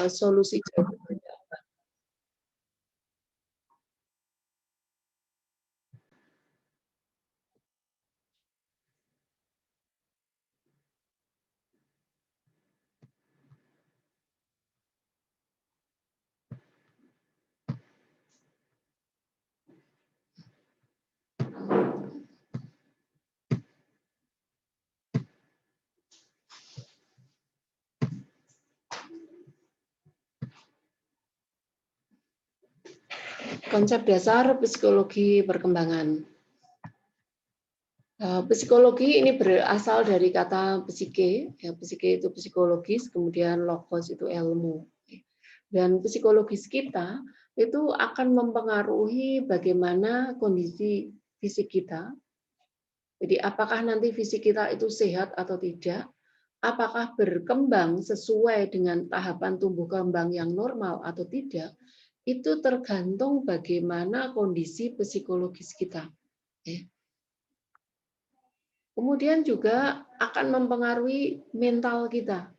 solusi jawabannya. Konsep dasar psikologi perkembangan. Psikologi ini berasal dari kata psike, ya, psike itu psikologis, kemudian logos itu ilmu. Dan psikologis kita itu akan mempengaruhi bagaimana kondisi fisik kita. Jadi apakah nanti fisik kita itu sehat atau tidak, apakah berkembang sesuai dengan tahapan tumbuh kembang yang normal atau tidak, itu tergantung bagaimana kondisi psikologis kita. Kemudian juga akan mempengaruhi mental kita.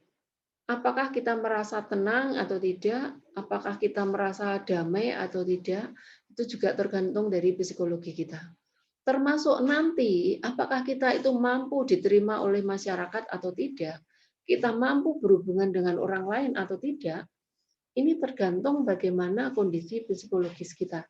Apakah kita merasa tenang atau tidak, apakah kita merasa damai atau tidak, itu juga tergantung dari psikologi kita. Termasuk nanti, apakah kita itu mampu diterima oleh masyarakat atau tidak, kita mampu berhubungan dengan orang lain atau tidak, ini tergantung bagaimana kondisi psikologis kita.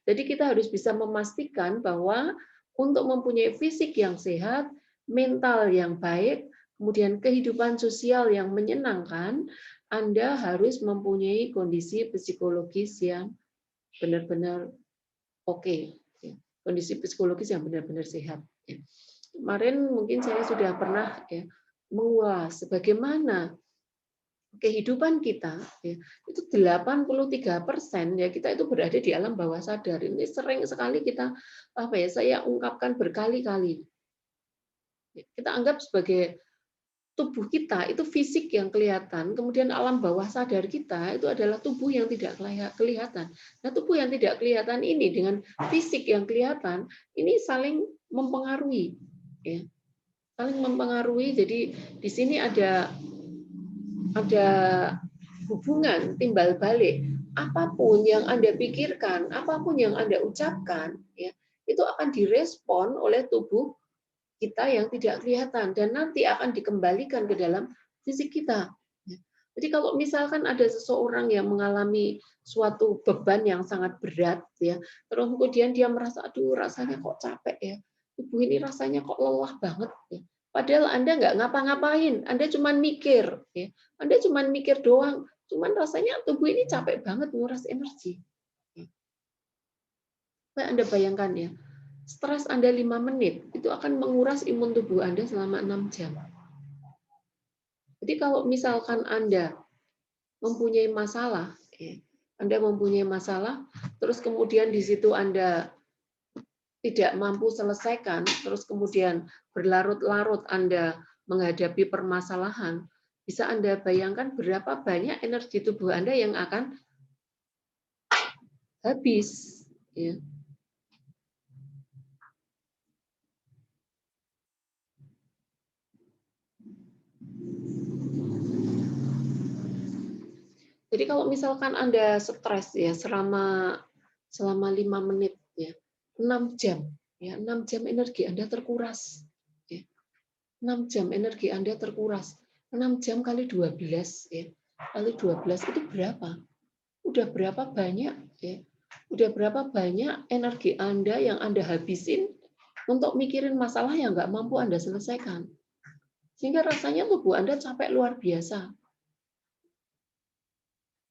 Jadi kita harus bisa memastikan bahwa untuk mempunyai fisik yang sehat, mental yang baik, kemudian kehidupan sosial yang menyenangkan, Anda harus mempunyai kondisi psikologis yang benar-benar oke. Kondisi psikologis yang benar-benar sehat. Kemarin mungkin saya sudah pernah mengulas bagaimana kehidupan kita itu 83% ya kita itu berada di alam bawah sadar. Ini sering sekali kita saya ungkapkan berkali-kali. Kita anggap sebagai tubuh kita itu fisik yang kelihatan, kemudian alam bawah sadar kita itu adalah tubuh yang tidak kelihatan. Nah, tubuh yang tidak kelihatan ini dengan fisik yang kelihatan ini saling mempengaruhi, ya. Saling mempengaruhi. Jadi di sini ada hubungan timbal balik. Apapun yang Anda pikirkan, apapun yang Anda ucapkan, ya, itu akan direspon oleh tubuh kita yang tidak kelihatan dan nanti akan dikembalikan ke dalam fisik kita. Jadi kalau misalkan ada seseorang yang mengalami suatu beban yang sangat berat, ya, terus kemudian dia merasa, aduh rasanya kok capek ya, tubuh ini rasanya kok lelah banget, ya. Padahal Anda nggak ngapa-ngapain, Anda cuma mikir, ya. Anda cuma mikir doang, cuman rasanya tubuh ini capek banget nguras energi. Nah, Anda bayangkan ya, stres Anda 5 menit, itu akan menguras imun tubuh Anda selama 6 jam. Jadi kalau misalkan Anda mempunyai masalah, terus kemudian di situ Anda tidak mampu selesaikan, terus kemudian berlarut-larut Anda menghadapi permasalahan, bisa Anda bayangkan berapa banyak energi tubuh Anda yang akan habis. Ya. Jadi kalau misalkan Anda stres ya selama 5 menit ya, 6 jam ya, 6 jam energi Anda terkuras. Ya. 6 jam energi Anda terkuras. 6 jam kali 12 ya. Kali 12 itu berapa? Udah berapa banyak ya? Udah berapa banyak energi Anda yang Anda habisin untuk mikirin masalah yang nggak mampu Anda selesaikan. Sehingga rasanya tubuh Anda capek luar biasa.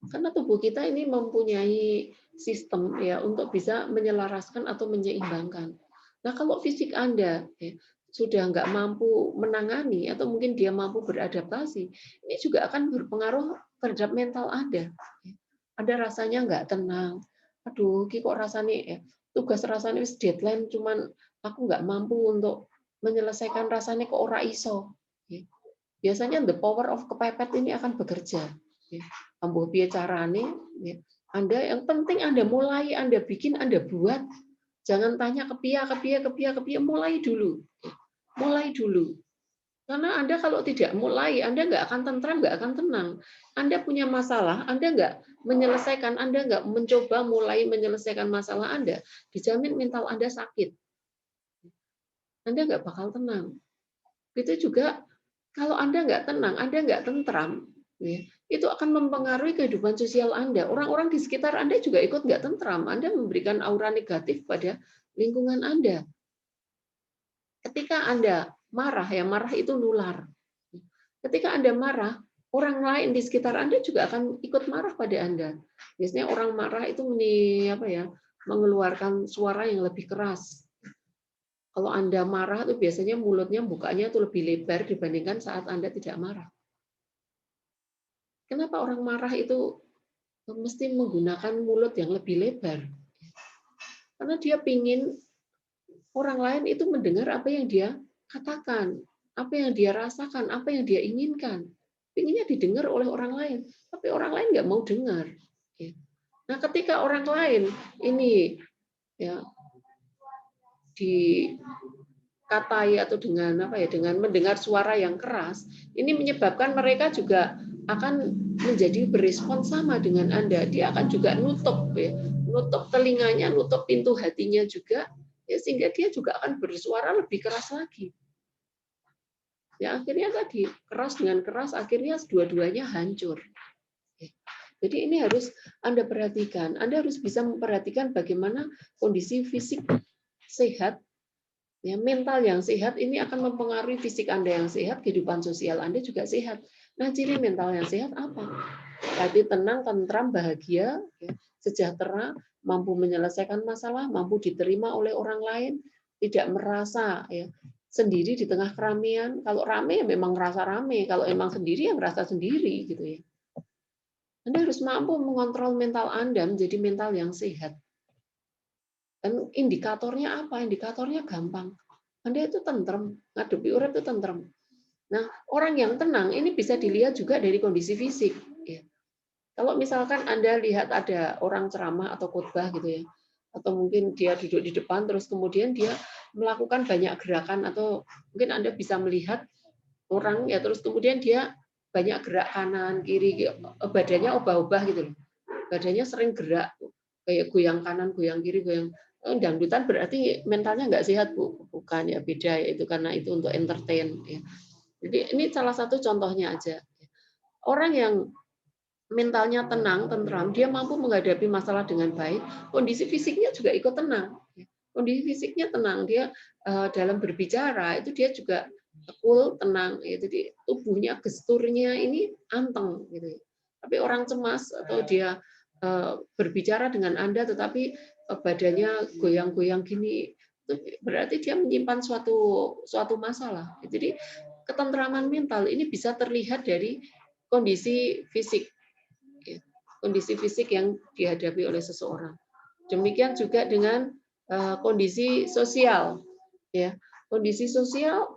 Karena tubuh kita ini mempunyai sistem ya untuk bisa menyelaraskan atau menyeimbangkan. Nah, kalau fisik Anda ya, sudah nggak mampu menangani atau mungkin dia mampu beradaptasi, ini juga akan berpengaruh terhadap mental Anda. Anda rasanya nggak tenang. Aduh, kok rasanya ya, tugas rasanya deadline, cuman aku nggak mampu untuk menyelesaikan rasanya kok ora iso. Biasanya the power of kepepet ini akan bekerja. Ambuh piye carane, Anda yang penting Anda mulai, Anda bikin, Anda buat. Jangan tanya kepiye, mulai dulu. Mulai dulu. Karena Anda kalau tidak mulai, Anda nggak akan tentram, nggak akan tenang. Anda punya masalah, Anda nggak menyelesaikan, Anda nggak mencoba mulai menyelesaikan masalah Anda, dijamin mental Anda sakit. Anda nggak bakal tenang. Itu juga kalau Anda nggak tenang, Anda nggak tentram, ya, itu akan mempengaruhi kehidupan sosial Anda. Orang-orang di sekitar Anda juga ikut nggak tentram. Anda memberikan aura negatif pada lingkungan Anda. Ketika Anda marah, ya marah itu nular. Ketika Anda marah, orang lain di sekitar Anda juga akan ikut marah pada Anda. Biasanya orang marah itu mengeluarkan suara yang lebih keras. Kalau Anda marah itu biasanya mulutnya bukanya itu lebih lebar dibandingkan saat Anda tidak marah. Kenapa orang marah itu mesti menggunakan mulut yang lebih lebar? Karena dia ingin orang lain itu mendengar apa yang dia katakan, apa yang dia rasakan, apa yang dia inginkan. Inginnya didengar oleh orang lain, tapi orang lain nggak mau dengar. Nah, ketika orang lain ini ya dikatai atau dengan mendengar suara yang keras, ini menyebabkan mereka juga akan menjadi berespon sama dengan Anda. Dia akan juga nutup telinganya, nutup pintu hatinya juga, ya, sehingga dia juga akan bersuara lebih keras lagi. Ya, akhirnya tadi keras dengan keras, akhirnya dua-duanya hancur. Jadi ini harus Anda perhatikan. Anda harus bisa memperhatikan bagaimana kondisi fisik sehat, ya, mental yang sehat ini akan mempengaruhi fisik Anda yang sehat, kehidupan sosial Anda juga sehat. Nah, ciri mental yang sehat apa? Hati tenang, tentram, bahagia, ya, sejahtera, mampu menyelesaikan masalah, mampu diterima oleh orang lain, tidak merasa sendiri di tengah keramaian. Kalau rame ya memang merasa rame, kalau emang sendiri ya merasa sendiri gitu ya. Anda harus mampu mengontrol mental Anda menjadi mental yang sehat. Dan indikatornya apa? Indikatornya gampang. Anda itu tentrem, ngadepi urip itu tentrem. Nah, orang yang tenang ini bisa dilihat juga dari kondisi fisik. Ya. Kalau misalkan Anda lihat ada orang ceramah atau khotbah gitu ya, atau mungkin dia duduk di depan terus kemudian dia melakukan banyak gerakan, atau mungkin Anda bisa melihat orang ya terus kemudian dia banyak gerak kanan kiri, badannya obah-obah gitu loh. Badannya sering gerak kayak goyang kanan, goyang kiri, goyang. Dangdutan berarti mentalnya nggak sehat, Bu. Bukan, ya beda ya, itu karena itu untuk entertain ya. Jadi ini salah satu contohnya aja. Orang yang mentalnya tenang, tentram, dia mampu menghadapi masalah dengan baik, kondisi fisiknya juga ikut tenang. Kondisi fisiknya tenang, dia dalam berbicara itu dia juga cool, tenang. Jadi tubuhnya, gesturnya ini anteng gitu. Tapi orang cemas atau dia berbicara dengan Anda tetapi badannya goyang-goyang gini, itu berarti dia menyimpan suatu masalah. Jadi ketentraman mental ini bisa terlihat dari kondisi fisik, kondisi fisik yang dihadapi oleh seseorang. Demikian juga dengan kondisi sosial, ya. Kondisi sosial,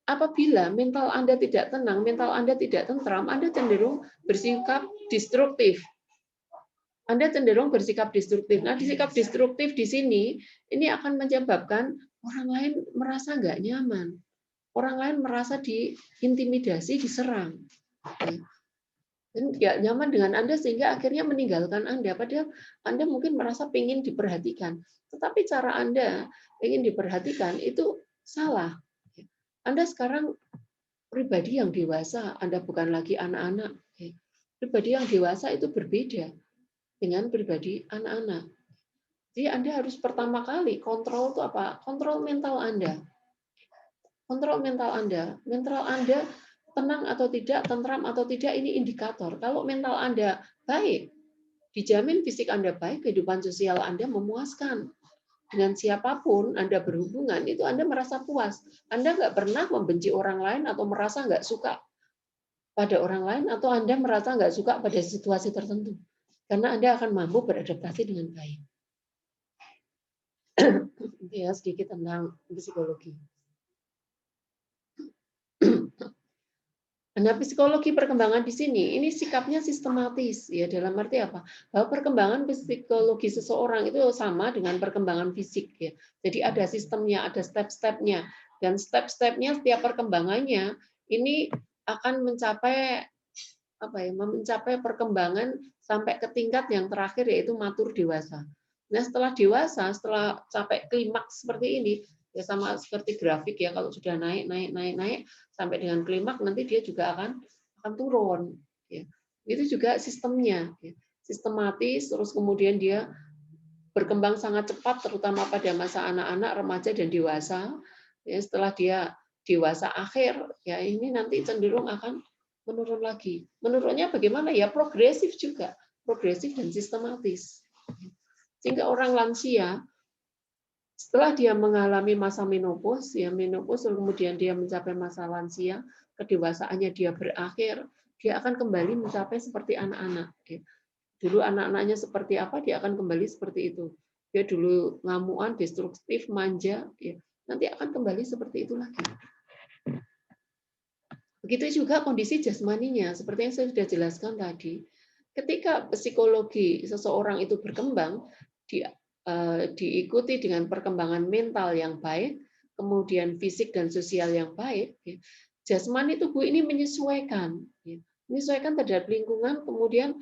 apabila mental Anda tidak tenang, mental Anda tidak tentram, Anda cenderung bersikap destruktif. Anda cenderung bersikap destruktif. Nah, sikap destruktif di sini ini akan menyebabkan orang lain merasa nggak nyaman. Orang lain merasa diintimidasi, diserang. Dan nggak nyaman dengan Anda sehingga akhirnya meninggalkan Anda. Padahal Anda mungkin merasa ingin diperhatikan. Tetapi cara Anda ingin diperhatikan itu salah. Anda sekarang pribadi yang dewasa, Anda bukan lagi anak-anak. Pribadi yang dewasa itu berbeda dengan pribadi anak-anak. Jadi Anda harus pertama kali kontrol itu apa? Kontrol mental Anda. Kontrol mental Anda. Mental Anda tenang atau tidak, tentram atau tidak, ini indikator. Kalau mental Anda baik, dijamin fisik Anda baik, kehidupan sosial Anda memuaskan. Dengan siapapun Anda berhubungan, itu Anda merasa puas. Anda nggak pernah membenci orang lain atau merasa nggak suka pada orang lain, atau Anda merasa nggak suka pada situasi tertentu. Karena Anda akan mampu beradaptasi dengan baik. Ya, sedikit tentang psikologi. Nah, psikologi perkembangan di sini, ini sikapnya sistematis, ya, dalam arti apa? Bahwa perkembangan psikologi seseorang itu sama dengan perkembangan fisik, ya. Jadi ada sistemnya, ada step-stepnya. Dan step-stepnya, setiap perkembangannya ini akan mencapai apa ya, mencapai perkembangan sampai ke tingkat yang terakhir yaitu matur dewasa. Nah, setelah dewasa, setelah sampai klimaks seperti ini, ya sama seperti grafik ya, kalau sudah naik sampai dengan klimaks nanti dia juga akan turun. Ya. Itu juga sistemnya, ya. Sistematis, terus kemudian dia berkembang sangat cepat, terutama pada masa anak-anak, remaja dan dewasa. Ya, setelah dia dewasa akhir, ya ini nanti cenderung akan menurun lagi. Menurunnya bagaimana? Ya progresif juga, progresif dan sistematis. Sehingga orang lansia setelah dia mengalami masa menopause, ya menopause, kemudian dia mencapai masa lansia, kedewasaannya dia berakhir, dia akan kembali mencapai seperti anak-anak. Dulu anak-anaknya seperti apa, dia akan kembali seperti itu. Dia dulu ngamuan, destruktif, manja, ya, nanti akan kembali seperti itu lagi. Begitu juga kondisi jasmaninya, seperti yang saya sudah jelaskan tadi. Ketika psikologi seseorang itu berkembang, diikuti dengan perkembangan mental yang baik, kemudian fisik dan sosial yang baik, jasmani tubuh ini menyesuaikan terhadap lingkungan, kemudian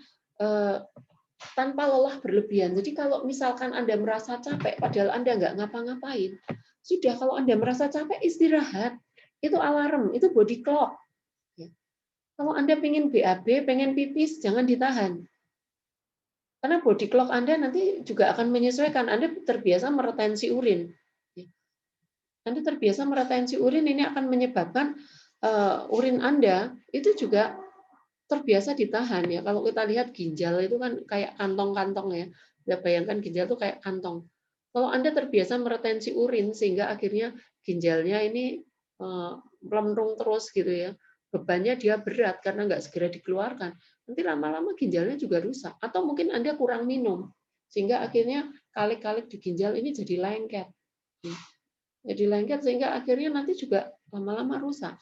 tanpa lelah berlebihan. Jadi kalau misalkan Anda merasa capek, padahal Anda nggak ngapa-ngapain, sudah kalau Anda merasa capek, istirahat. Itu alarm, itu body clock. Kalau Anda pengen BAB, pengen pipis, jangan ditahan. Karena body clock Anda nanti juga akan menyesuaikan. Anda terbiasa meretensi urin. Anda terbiasa meretensi urin, ini akan menyebabkan urin Anda itu juga terbiasa ditahan. Ya. Kalau kita lihat ginjal itu kan kayak kantong-kantong ya. Anda bayangkan ginjal itu kayak kantong. Kalau Anda terbiasa meretensi urin sehingga akhirnya ginjalnya ini melemrung terus gitu ya. Bebannya dia berat karena nggak segera dikeluarkan. Nanti lama-lama ginjalnya juga rusak. Atau mungkin Anda kurang minum. Sehingga akhirnya kalik-kalik di ginjal ini jadi lengket. Jadi lengket sehingga akhirnya nanti juga lama-lama rusak.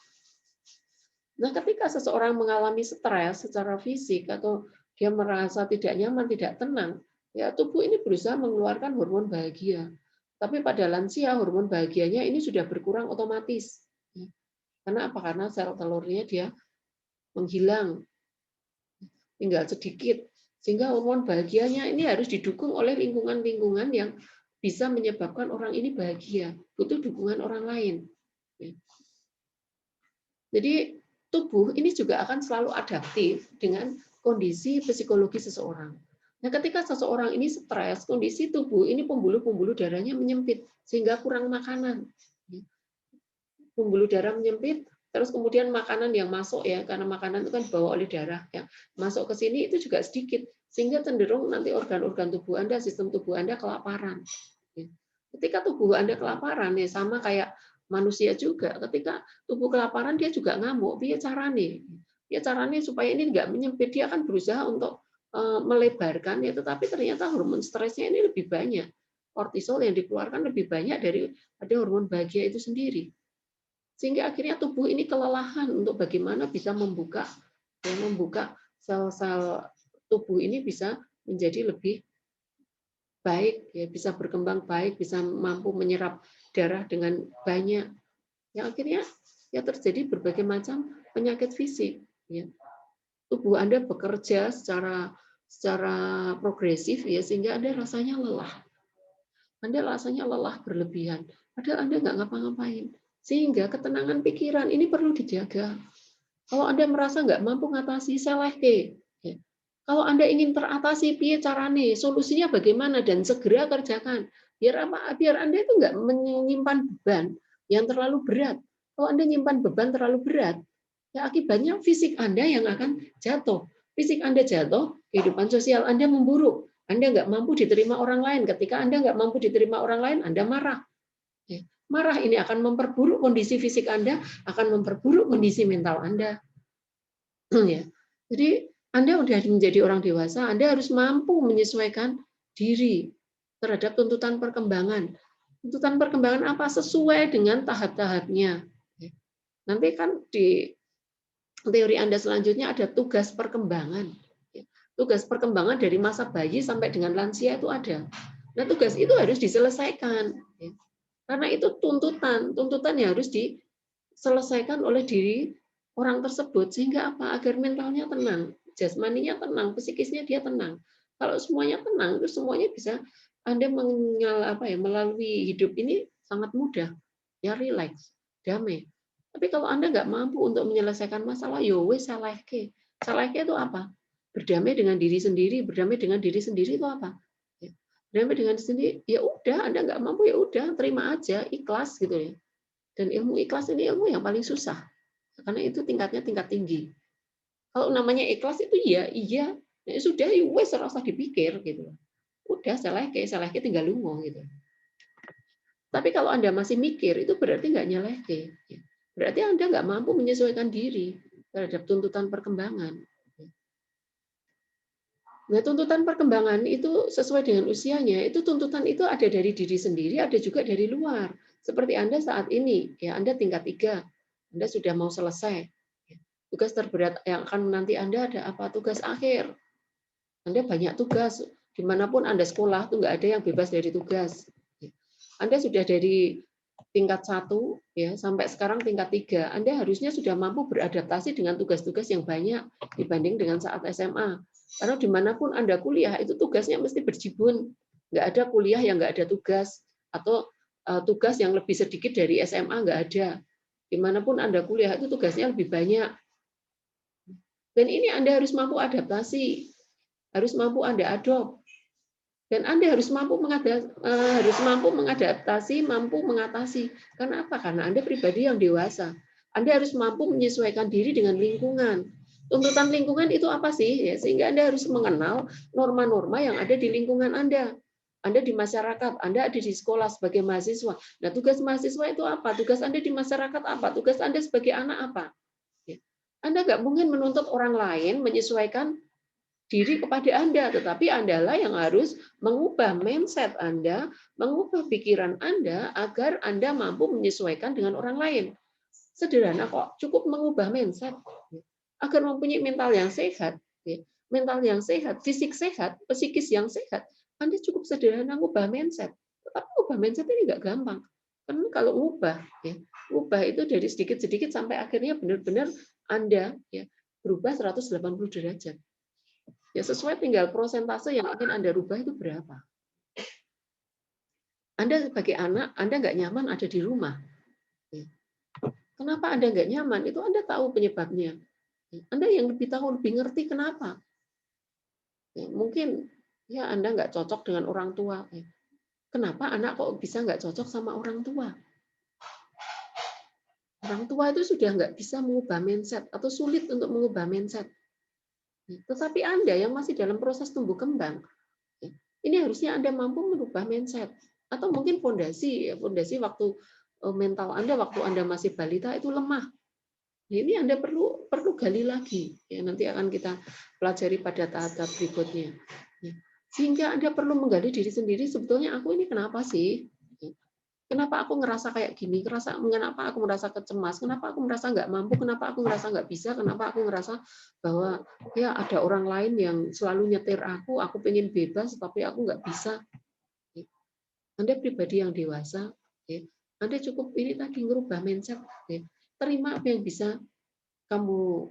Nah, ketika seseorang mengalami stres secara fisik atau dia merasa tidak nyaman, tidak tenang, ya tubuh ini berusaha mengeluarkan hormon bahagia. Tapi pada lansia hormon bahagianya ini sudah berkurang otomatis. Karena apa? Karena sel telurnya dia menghilang, tinggal sedikit. Sehingga hormon bahagianya ini harus didukung oleh lingkungan-lingkungan yang bisa menyebabkan orang ini bahagia. Butuh dukungan orang lain. Jadi tubuh ini juga akan selalu adaptif dengan kondisi psikologi seseorang. Nah, ketika seseorang ini stres, kondisi tubuh ini pembuluh-pembuluh darahnya menyempit sehingga kurang makanan. Pembuluh darah menyempit, terus kemudian makanan yang masuk ya, karena makanan itu kan dibawa oleh darah ya, masuk ke sini itu juga sedikit, sehingga cenderung nanti organ-organ tubuh Anda, sistem tubuh Anda kelaparan. Ketika tubuh Anda kelaparan ya sama kayak manusia juga, ketika tubuh kelaparan dia juga ngamuk. Dia caranya supaya ini nggak menyempit, dia akan berusaha untuk melebarkan ya, tetapi ternyata hormon stresnya ini lebih banyak. Kortisol yang dikeluarkan lebih banyak daripada hormon bahagia itu sendiri. Sehingga akhirnya tubuh ini kelelahan untuk bagaimana bisa membuka sel-sel tubuh ini bisa menjadi lebih baik, ya bisa berkembang baik, bisa mampu menyerap darah dengan banyak. Yang akhirnya ya terjadi berbagai macam penyakit fisik. Ya. Tubuh Anda bekerja secara progresif ya sehingga Anda rasanya lelah. Anda rasanya lelah berlebihan, padahal Anda nggak ngapa-ngapain. Sehingga ketenangan pikiran ini perlu dijaga. Kalau Anda merasa nggak mampu mengatasi, selehke. Kalau Anda ingin teratasi, piye carane, solusinya bagaimana, dan segera kerjakan. Biar apa? Biar Anda itu nggak menyimpan beban yang terlalu berat. Kalau Anda nyimpan beban terlalu berat, ya akibatnya fisik Anda yang akan jatuh. Fisik Anda jatuh, kehidupan sosial Anda memburuk. Anda nggak mampu diterima orang lain. Ketika Anda nggak mampu diterima orang lain, Anda marah. Marah ini akan memperburuk kondisi fisik Anda, akan memperburuk kondisi mental Anda. Ya. Jadi Anda sudah menjadi orang dewasa, Anda harus mampu menyesuaikan diri terhadap tuntutan perkembangan. Tuntutan perkembangan apa? Sesuai dengan tahap-tahapnya. Nanti kan di teori Anda selanjutnya ada tugas perkembangan. Tugas perkembangan dari masa bayi sampai dengan lansia itu ada. Nah, tugas itu harus diselesaikan. Karena itu tuntutan yang harus diselesaikan oleh diri orang tersebut. Sehingga apa? Agar mentalnya tenang, jasmaninya tenang, psikisnya dia tenang. Kalau semuanya tenang, itu semuanya bisa Anda melalui hidup ini sangat mudah, ya relax, damai. Tapi kalau Anda nggak mampu untuk menyelesaikan masalah, yo wes salahke. Salahke itu apa? Berdamai dengan diri sendiri, berdamai dengan diri sendiri itu apa? Berdamai dengan diri sendiri, ya udah, Anda nggak mampu ya udah, terima aja, ikhlas gitu ya. Dan ilmu ikhlas ini ilmu yang paling susah, karena itu tingkatnya tingkat tinggi. Kalau namanya ikhlas itu ya iya, ya sudah, ya wes rasa dipikir gitu. Udah salahke tinggal lungo gitu. Tapi kalau Anda masih mikir, itu berarti nggak nyalahke. Berarti Anda nggak mampu menyesuaikan diri terhadap tuntutan perkembangan. Nah, tuntutan perkembangan itu sesuai dengan usianya. Itu tuntutan itu ada dari diri sendiri, ada juga dari luar. Seperti Anda saat ini, ya Anda tingkat 3, Anda sudah mau selesai. Tugas terberat yang akan menanti Anda ada apa? Tugas akhir. Anda banyak tugas. Dimanapun Anda sekolah, itu nggak ada yang bebas dari tugas. Anda sudah dari tingkat 1 ya sampai sekarang tingkat 3. Anda harusnya sudah mampu beradaptasi dengan tugas-tugas yang banyak dibanding dengan saat SMA. Karena dimanapun Anda kuliah, itu tugasnya mesti berjibun. Nggak ada kuliah yang nggak ada tugas. Atau tugas yang lebih sedikit dari SMA, nggak ada. Dimanapun Anda kuliah, itu tugasnya lebih banyak. Dan ini Anda harus mampu adaptasi. Harus mampu Anda adopt. Dan Anda harus mampu mengadaptasi, mampu mengatasi. Karena apa? Karena Anda pribadi yang dewasa. Anda harus mampu menyesuaikan diri dengan lingkungan. Tuntutan lingkungan itu apa sih? Ya, sehingga Anda harus mengenal norma-norma yang ada di lingkungan Anda. Anda di masyarakat, Anda ada di sekolah sebagai mahasiswa. Nah, tugas mahasiswa itu apa? Tugas Anda di masyarakat apa? Tugas Anda sebagai anak apa? Ya. Anda nggak mungkin menuntut orang lain menyesuaikan diri kepada Anda, tetapi Andalah yang harus mengubah mindset Anda, mengubah pikiran Anda agar Anda mampu menyesuaikan dengan orang lain. Sederhana kok, cukup mengubah mindset agar mempunyai mental yang sehat, mental yang sehat, fisik sehat, psikis yang sehat. Anda cukup sederhana mengubah mindset. Tetapi ubah mindset ini nggak gampang. Karena kalau ubah, ubah itu dari sedikit-sedikit sampai akhirnya benar-benar Anda berubah 180 derajat. Ya sesuai tinggal prosentase yang ingin Anda rubah itu berapa. Anda sebagai anak, Anda nggak nyaman ada di rumah. Kenapa Anda nggak nyaman? Itu Anda tahu penyebabnya. Anda yang lebih tahu, lebih ngerti kenapa. Mungkin ya Anda nggak cocok dengan orang tua. Kenapa anak kok bisa nggak cocok sama orang tua? Orang tua itu sudah nggak bisa mengubah mindset atau sulit untuk mengubah mindset. Tetapi Anda yang masih dalam proses tumbuh kembang, ini harusnya Anda mampu merubah mindset. Atau mungkin fondasi waktu mental Anda waktu Anda masih balita itu lemah. Ini Anda perlu gali lagi. Ya, nanti akan kita pelajari pada tahap-tahap berikutnya. Sehingga Anda perlu menggali diri sendiri, sebetulnya aku ini kenapa sih? Kenapa aku ngerasa kayak gini? Kenapa aku merasa kecemas? Kenapa aku merasa nggak mampu? Kenapa aku merasa nggak bisa? Kenapa aku ngerasa bahwa ya ada orang lain yang selalu nyetir aku pengen bebas, tapi aku nggak bisa. Anda pribadi yang dewasa, Anda cukup ini tadi ngerubah mindset. Terima apa yang bisa kamu,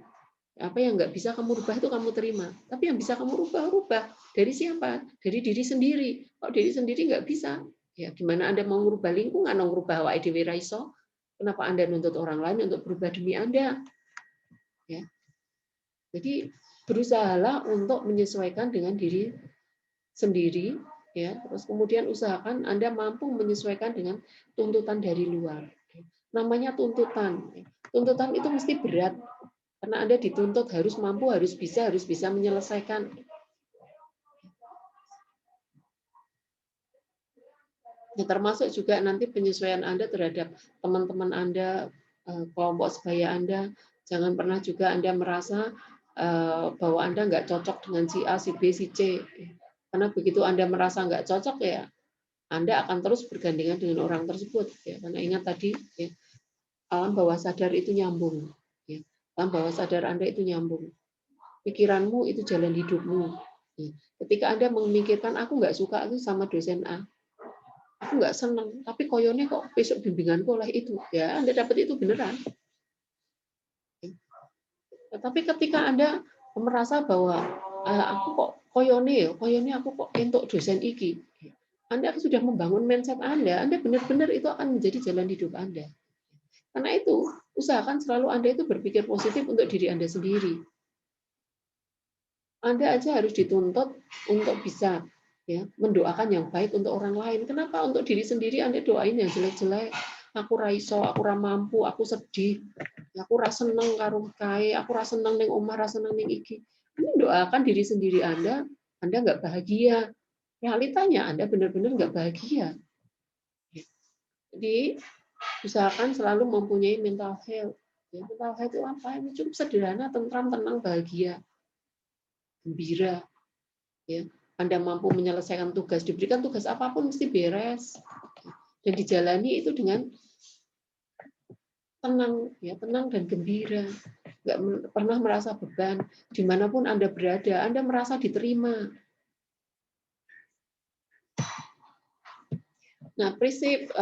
apa yang nggak bisa kamu rubah itu kamu terima. Tapi yang bisa kamu rubah. Dari siapa? Dari diri sendiri. Kalau diri sendiri nggak bisa, ya gimana Anda mau merubah lingkungan, mau merubah awake dhewe ra iso? Kenapa Anda nuntut orang lain untuk berubah demi Anda? Ya. Jadi berusahalah untuk menyesuaikan dengan diri sendiri, ya. Terus kemudian usahakan Anda mampu menyesuaikan dengan tuntutan dari luar. Namanya tuntutan. Tuntutan itu mesti berat karena Anda dituntut harus mampu, harus bisa menyelesaikan. Ya, termasuk juga nanti penyesuaian Anda terhadap teman-teman Anda, kelompok sebaya Anda. Jangan pernah juga Anda merasa bahwa Anda nggak cocok dengan si A, si B, si C. Karena begitu Anda merasa nggak cocok, ya Anda akan terus bergandengan dengan orang tersebut. Ya, karena ingat tadi, ya, alam bawah sadar itu nyambung. Ya. Alam bawah sadar Anda itu nyambung. Pikiranmu itu jalan hidupmu. Ya. Ketika Anda memikirkan, aku nggak suka itu sama dosen A, aku nggak senang, tapi koyone kok besok bimbinganku oleh itu. Ya, Anda dapat itu beneran. Tapi ketika Anda merasa bahwa aku kok koyone aku kok entuk dosen iki. Anda sudah membangun mindset Anda benar-benar itu akan menjadi jalan hidup Anda. Karena itu, usahakan selalu Anda itu berpikir positif untuk diri Anda sendiri. Anda aja harus dituntut untuk bisa ya mendoakan yang baik untuk orang lain. Kenapa untuk diri sendiri Anda doain yang jelek-jelek? Aku ra iso, aku ra mampu, aku sedih, aku ra seneng karo kae, aku ra seneng ning omah, ra seneng ning iki. Anda doakan diri sendiri Anda nggak bahagia. Realitanya Anda benar-benar nggak bahagia. Jadi usahakan selalu mempunyai mental health. Ya, mental health itu apa? Ini cukup sederhana, tentram, tenang, bahagia, gembira. Ya, Anda mampu menyelesaikan tugas, diberikan tugas apapun mesti beres dan dijalani itu dengan tenang, ya tenang dan gembira, nggak pernah merasa beban. Dimanapun Anda berada, Anda merasa diterima. Nah, prinsip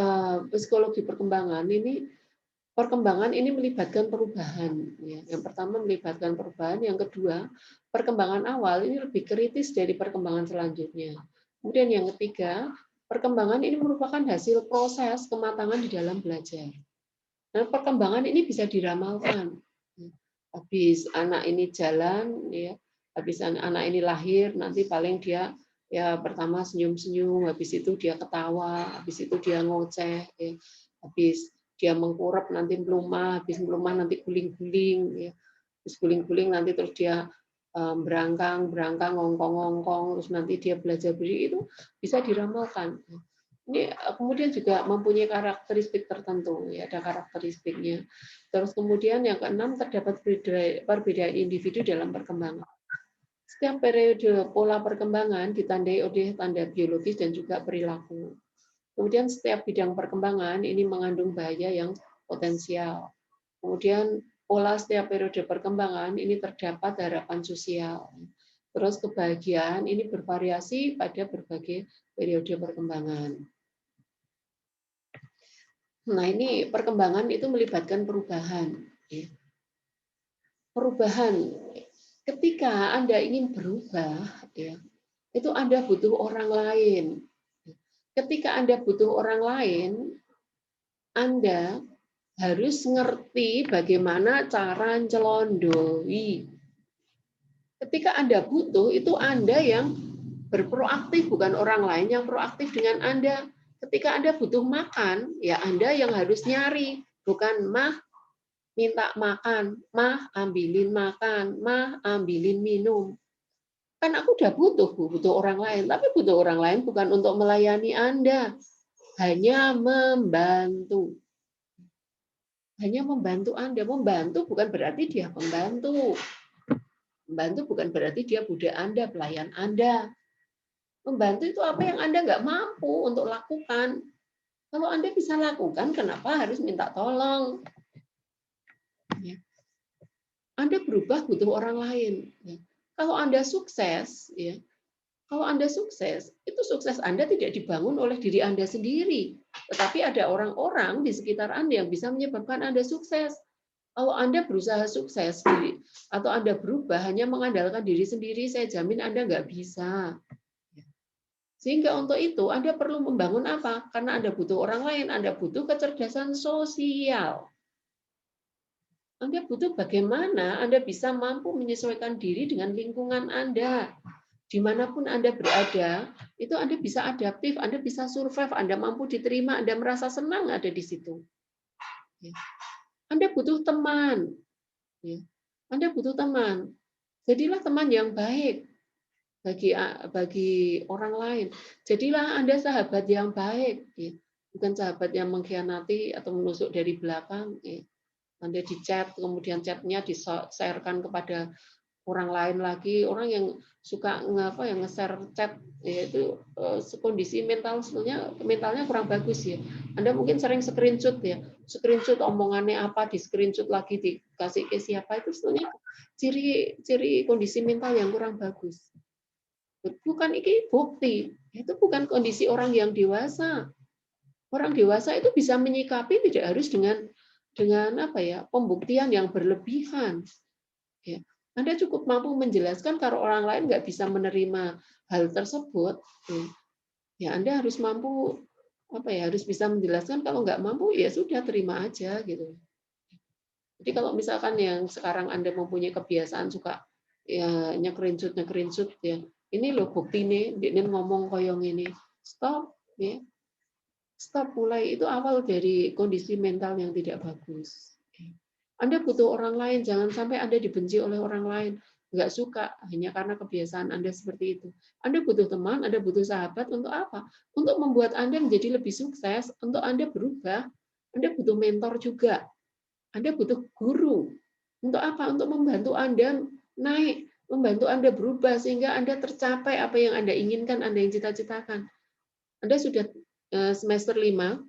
psikologi perkembangan ini melibatkan perubahan. Ya. Yang pertama melibatkan perubahan, yang kedua perkembangan awal ini lebih kritis dari perkembangan selanjutnya. Kemudian yang ketiga, perkembangan ini merupakan hasil proses kematangan di dalam belajar. Nah, perkembangan ini bisa diramalkan. Habis anak ini jalan, ya, habis anak ini lahir, nanti paling dia ya pertama senyum-senyum, habis itu dia ketawa, habis itu dia ngoceh, ya. Habis dia mengkurap nanti melumah, habis melumah nanti guling-guling, ya. Habis guling-guling nanti terus dia berangkang, ngongkong-ngongkong, terus nanti dia belajar berdiri, itu bisa diramalkan. Ini kemudian juga mempunyai karakteristik tertentu, ya ada karakteristiknya. Terus kemudian yang keenam terdapat perbedaan individu dalam perkembangan. Setiap periode pola perkembangan ditandai oleh tanda biologis dan juga perilaku. Kemudian setiap bidang perkembangan ini mengandung bahaya yang potensial. Kemudian pola setiap periode perkembangan ini terdapat harapan sosial. Terus kebahagiaan ini bervariasi pada berbagai periode perkembangan. Nah, ini perkembangan itu melibatkan perubahan. Perubahan. Ketika Anda ingin berubah, itu Anda butuh orang lain. Ketika Anda butuh orang lain, Anda harus ngerti bagaimana cara nyelondoi. Ketika Anda butuh, itu Anda yang berproaktif, bukan orang lain yang proaktif dengan Anda. Ketika Anda butuh makan, ya Anda yang harus nyari, bukan mah minta makan, mah ambilin makan, mah ambilin minum. Kan aku udah butuh orang lain, tapi butuh orang lain bukan untuk melayani Anda, hanya membantu. Hanya membantu Anda. Membantu bukan berarti dia pembantu. Membantu bukan berarti dia budak Anda, pelayan Anda. Membantu itu apa yang Anda nggak mampu untuk lakukan. Kalau Anda bisa lakukan, kenapa harus minta tolong? Anda berubah butuh orang lain. Kalau Anda sukses, itu sukses Anda tidak dibangun oleh diri Anda sendiri, tetapi ada orang-orang di sekitar Anda yang bisa menyebabkan Anda sukses. Kalau Anda berusaha sukses atau Anda berubah hanya mengandalkan diri sendiri, saya jamin Anda nggak bisa. Sehingga untuk itu Anda perlu membangun apa? Karena Anda butuh orang lain, Anda butuh kecerdasan sosial. Anda butuh bagaimana Anda bisa mampu menyesuaikan diri dengan lingkungan Anda. Dimanapun Anda berada, itu Anda bisa adaptif, Anda bisa survive, Anda mampu diterima, Anda merasa senang ada di situ. Anda butuh teman. Anda butuh teman. Jadilah teman yang baik bagi orang lain. Jadilah Anda sahabat yang baik, bukan sahabat yang mengkhianati atau menusuk dari belakang. Anda di chat, kemudian chatnya di-share-kan kepada orang lain lagi, orang yang suka nge-share chat, yaitu kondisi mentalnya kurang bagus ya. Anda mungkin sering screenshot omongannya apa, di screenshot lagi dikasih ke siapa, itu sebenarnya ciri kondisi mental yang kurang bagus. Bukan ini bukti, itu bukan kondisi orang yang dewasa. Orang dewasa itu bisa menyikapi tidak harus dengan apa ya, pembuktian yang berlebihan. Ya. Anda cukup mampu menjelaskan kalau orang lain nggak bisa menerima hal tersebut, ya Anda harus mampu apa ya, harus bisa menjelaskan. Kalau nggak mampu ya sudah terima aja gitu. Jadi kalau misalkan yang sekarang Anda mempunyai kebiasaan suka ya nyekrincut ya, ini loh bukti nih, dia ngomong koyong ini, stop ya, stop mulai itu awal dari kondisi mental yang tidak bagus. Anda butuh orang lain, jangan sampai Anda dibenci oleh orang lain. Nggak suka hanya karena kebiasaan Anda seperti itu. Anda butuh teman, Anda butuh sahabat untuk apa? Untuk membuat Anda menjadi lebih sukses, untuk Anda berubah. Anda butuh mentor juga. Anda butuh guru. Untuk apa? Untuk membantu Anda naik, membantu Anda berubah sehingga Anda tercapai apa yang Anda inginkan, Anda yang cita-citakan. Anda sudah semester 5,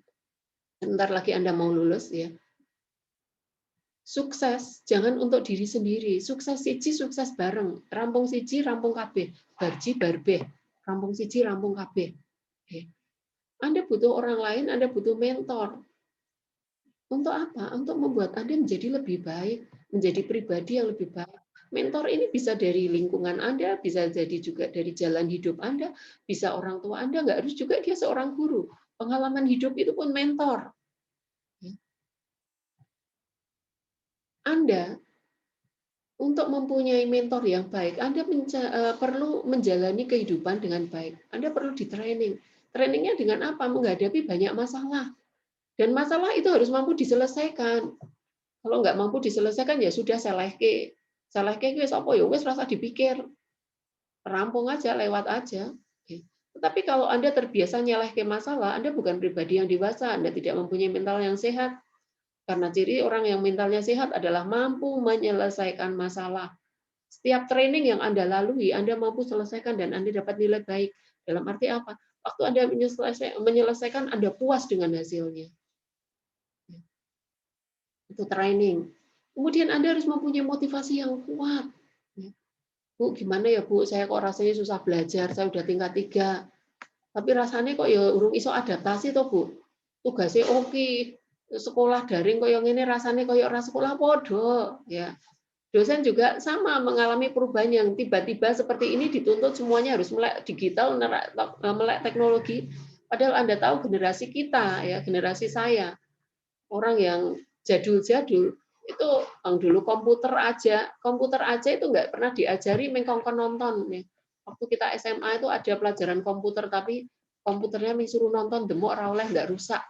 sebentar lagi Anda mau lulus ya. Sukses jangan untuk diri sendiri. Sukses siji sukses bareng. Rampung siji rampung kabeh. Barji barbeh. Rampung siji rampung kabeh. Anda butuh orang lain, Anda butuh mentor. Untuk apa? Untuk membuat Anda menjadi lebih baik, menjadi pribadi yang lebih baik. Mentor ini bisa dari lingkungan Anda, bisa jadi juga dari jalan hidup Anda, bisa orang tua Anda, nggak harus juga dia seorang guru. Pengalaman hidup itu pun mentor. Anda untuk mempunyai mentor yang baik, Anda perlu menjalani kehidupan dengan baik. Anda perlu di-training. Trainingnya dengan apa? Menghadapi banyak masalah. Dan masalah itu harus mampu diselesaikan. Kalau nggak mampu diselesaikan, ya sudah selehke. Selehke wis apa ya wis rasa dipikir. Rampung aja, lewat aja. Tetapi kalau Anda terbiasa nyelehke masalah, Anda bukan pribadi yang dewasa, Anda tidak mempunyai mental yang sehat. Karena ciri orang yang mentalnya sehat adalah mampu menyelesaikan masalah. Setiap training yang Anda lalui, Anda mampu selesaikan dan Anda dapat nilai baik. Dalam arti apa? Waktu Anda menyelesaikan, Anda puas dengan hasilnya. Itu training. Kemudian Anda harus mempunyai motivasi yang kuat. Bu, gimana ya Bu, saya kok rasanya susah belajar, saya udah tingkat 3. Tapi rasanya kok ya urung iso adaptasi toh Bu. Tugasnya oke, sekolah daring kok yang ini rasanya kok ya ora sekolah podo ya. Dosen juga sama mengalami perubahan yang tiba-tiba seperti ini dituntut semuanya harus melek digital, melek teknologi. Padahal Anda tahu generasi kita ya, generasi saya, orang yang jadul-jadul itu dulu komputer aja itu nggak pernah diajari mengkongkon nonton ya. Waktu kita SMA itu ada pelajaran komputer tapi komputernya disuruh nonton demok ora oleh nggak rusak.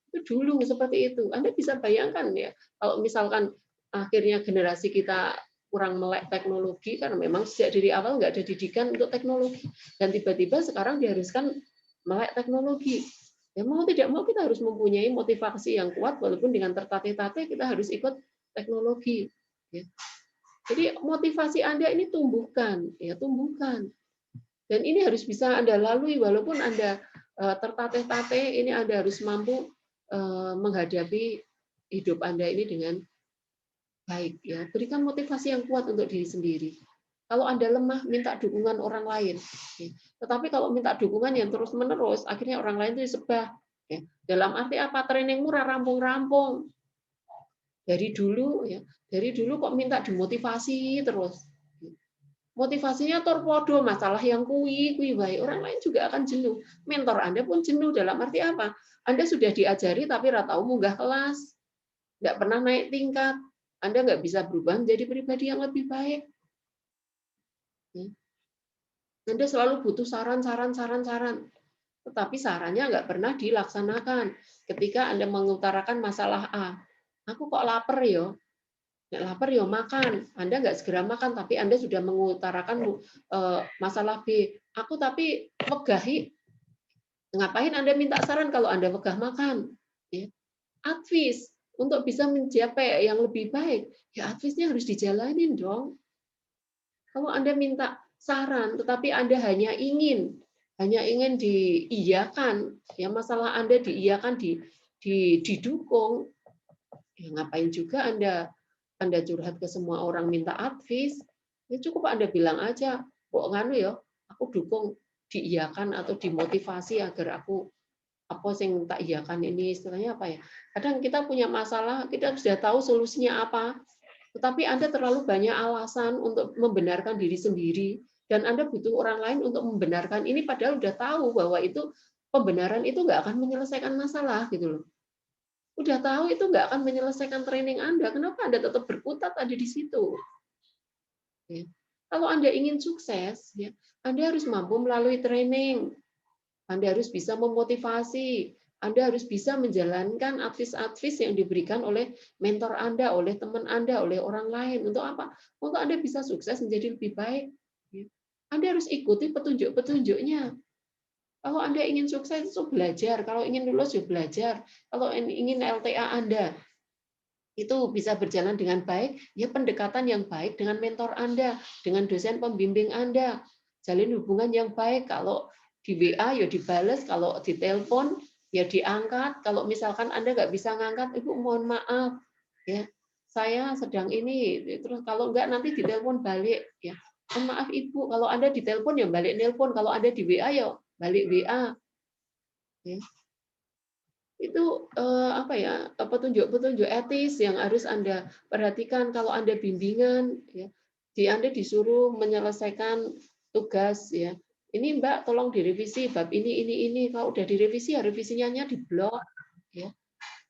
Itu dulu seperti itu. Anda bisa bayangkan ya kalau misalkan akhirnya generasi kita kurang melek teknologi karena memang sejak dari awal nggak ada didikan untuk teknologi dan tiba-tiba sekarang diharuskan melek teknologi. Ya mau tidak mau kita harus mempunyai motivasi yang kuat walaupun dengan tertatih-tatih kita harus ikut teknologi. Ya. Jadi motivasi Anda ini tumbuhkan, ya tumbuhkan. Dan ini harus bisa Anda lalui walaupun Anda tertatih-tatih, ini Anda harus mampu menghadapi hidup Anda ini dengan baik. Ya, berikan motivasi yang kuat untuk diri sendiri. Kalau Anda lemah, minta dukungan orang lain. Tetapi kalau minta dukungan yang terus-menerus, akhirnya orang lain itu disebah. Dalam arti apa? Training murah rampung-rampung. Dari dulu, ya, dari dulu kok minta dimotivasi terus. Motivasinya torpedo, masalah yang kui baik. Orang lain juga akan jenuh. Mentor Anda pun jenuh dalam arti apa? Anda sudah diajari tapi ratau munggah kelas, nggak pernah naik tingkat. Anda nggak bisa berubah menjadi pribadi yang lebih baik. Anda selalu butuh saran. Tetapi sarannya nggak pernah dilaksanakan. Ketika Anda mengutarakan masalah A, aku kok lapar ya, nggak lapar ya makan. Anda nggak segera makan, tapi Anda sudah mengutarakan masalah B. Aku tapi wegahi. Ngapain Anda minta saran kalau Anda wegah makan? Ya. Advis untuk bisa mencapai yang lebih baik, ya advisnya harus dijalanin dong. Kalau Anda minta saran, tetapi Anda hanya ingin diiyakan, ya masalah Anda diiyakan, didukung, ya ngapain juga Anda curhat ke semua orang minta advice, ya cukup Anda bilang aja, kok nganu ya, aku dukung diiyakan atau dimotivasi agar aku apa sing tak iyakan ini istilahnya apa ya? Kadang kita punya masalah, kita sudah tahu solusinya apa, tetapi Anda terlalu banyak alasan untuk membenarkan diri sendiri dan Anda butuh orang lain untuk membenarkan ini padahal udah tahu bahwa itu pembenaran itu nggak akan menyelesaikan masalah gitu loh. Udah tahu itu nggak akan menyelesaikan training Anda, kenapa Anda tetap berkutat ada di situ? Ya. Kalau Anda ingin sukses, ya, Anda harus mampu melalui training. Anda harus bisa memotivasi. Anda harus bisa menjalankan advice-advice yang diberikan oleh mentor Anda, oleh teman Anda, oleh orang lain. Untuk apa? Untuk Anda bisa sukses menjadi lebih baik. Ya. Anda harus ikuti petunjuk-petunjuknya. Kalau Anda ingin sukses, itu belajar. Kalau ingin lulus, ya belajar. Kalau ingin LTA Anda, itu bisa berjalan dengan baik, ya pendekatan yang baik dengan mentor Anda, dengan dosen pembimbing Anda. Jalin hubungan yang baik, kalau di WA ya dibales, kalau di telepon ya diangkat. Kalau misalkan Anda nggak bisa ngangkat, Ibu mohon maaf, ya saya sedang ini. Terus kalau nggak nanti ditelepon balik, ya mohon maaf Ibu. Kalau Anda ditelepon ya balik nelpon, kalau Anda di WA ya balik WA. Ya itu apa ya, petunjuk-petunjuk etis yang harus Anda perhatikan kalau Anda bimbingan ya. Anda disuruh menyelesaikan tugas ya. Ini Mbak tolong direvisi bab ini. Kalau udah direvisi ya revisinya diblok ya.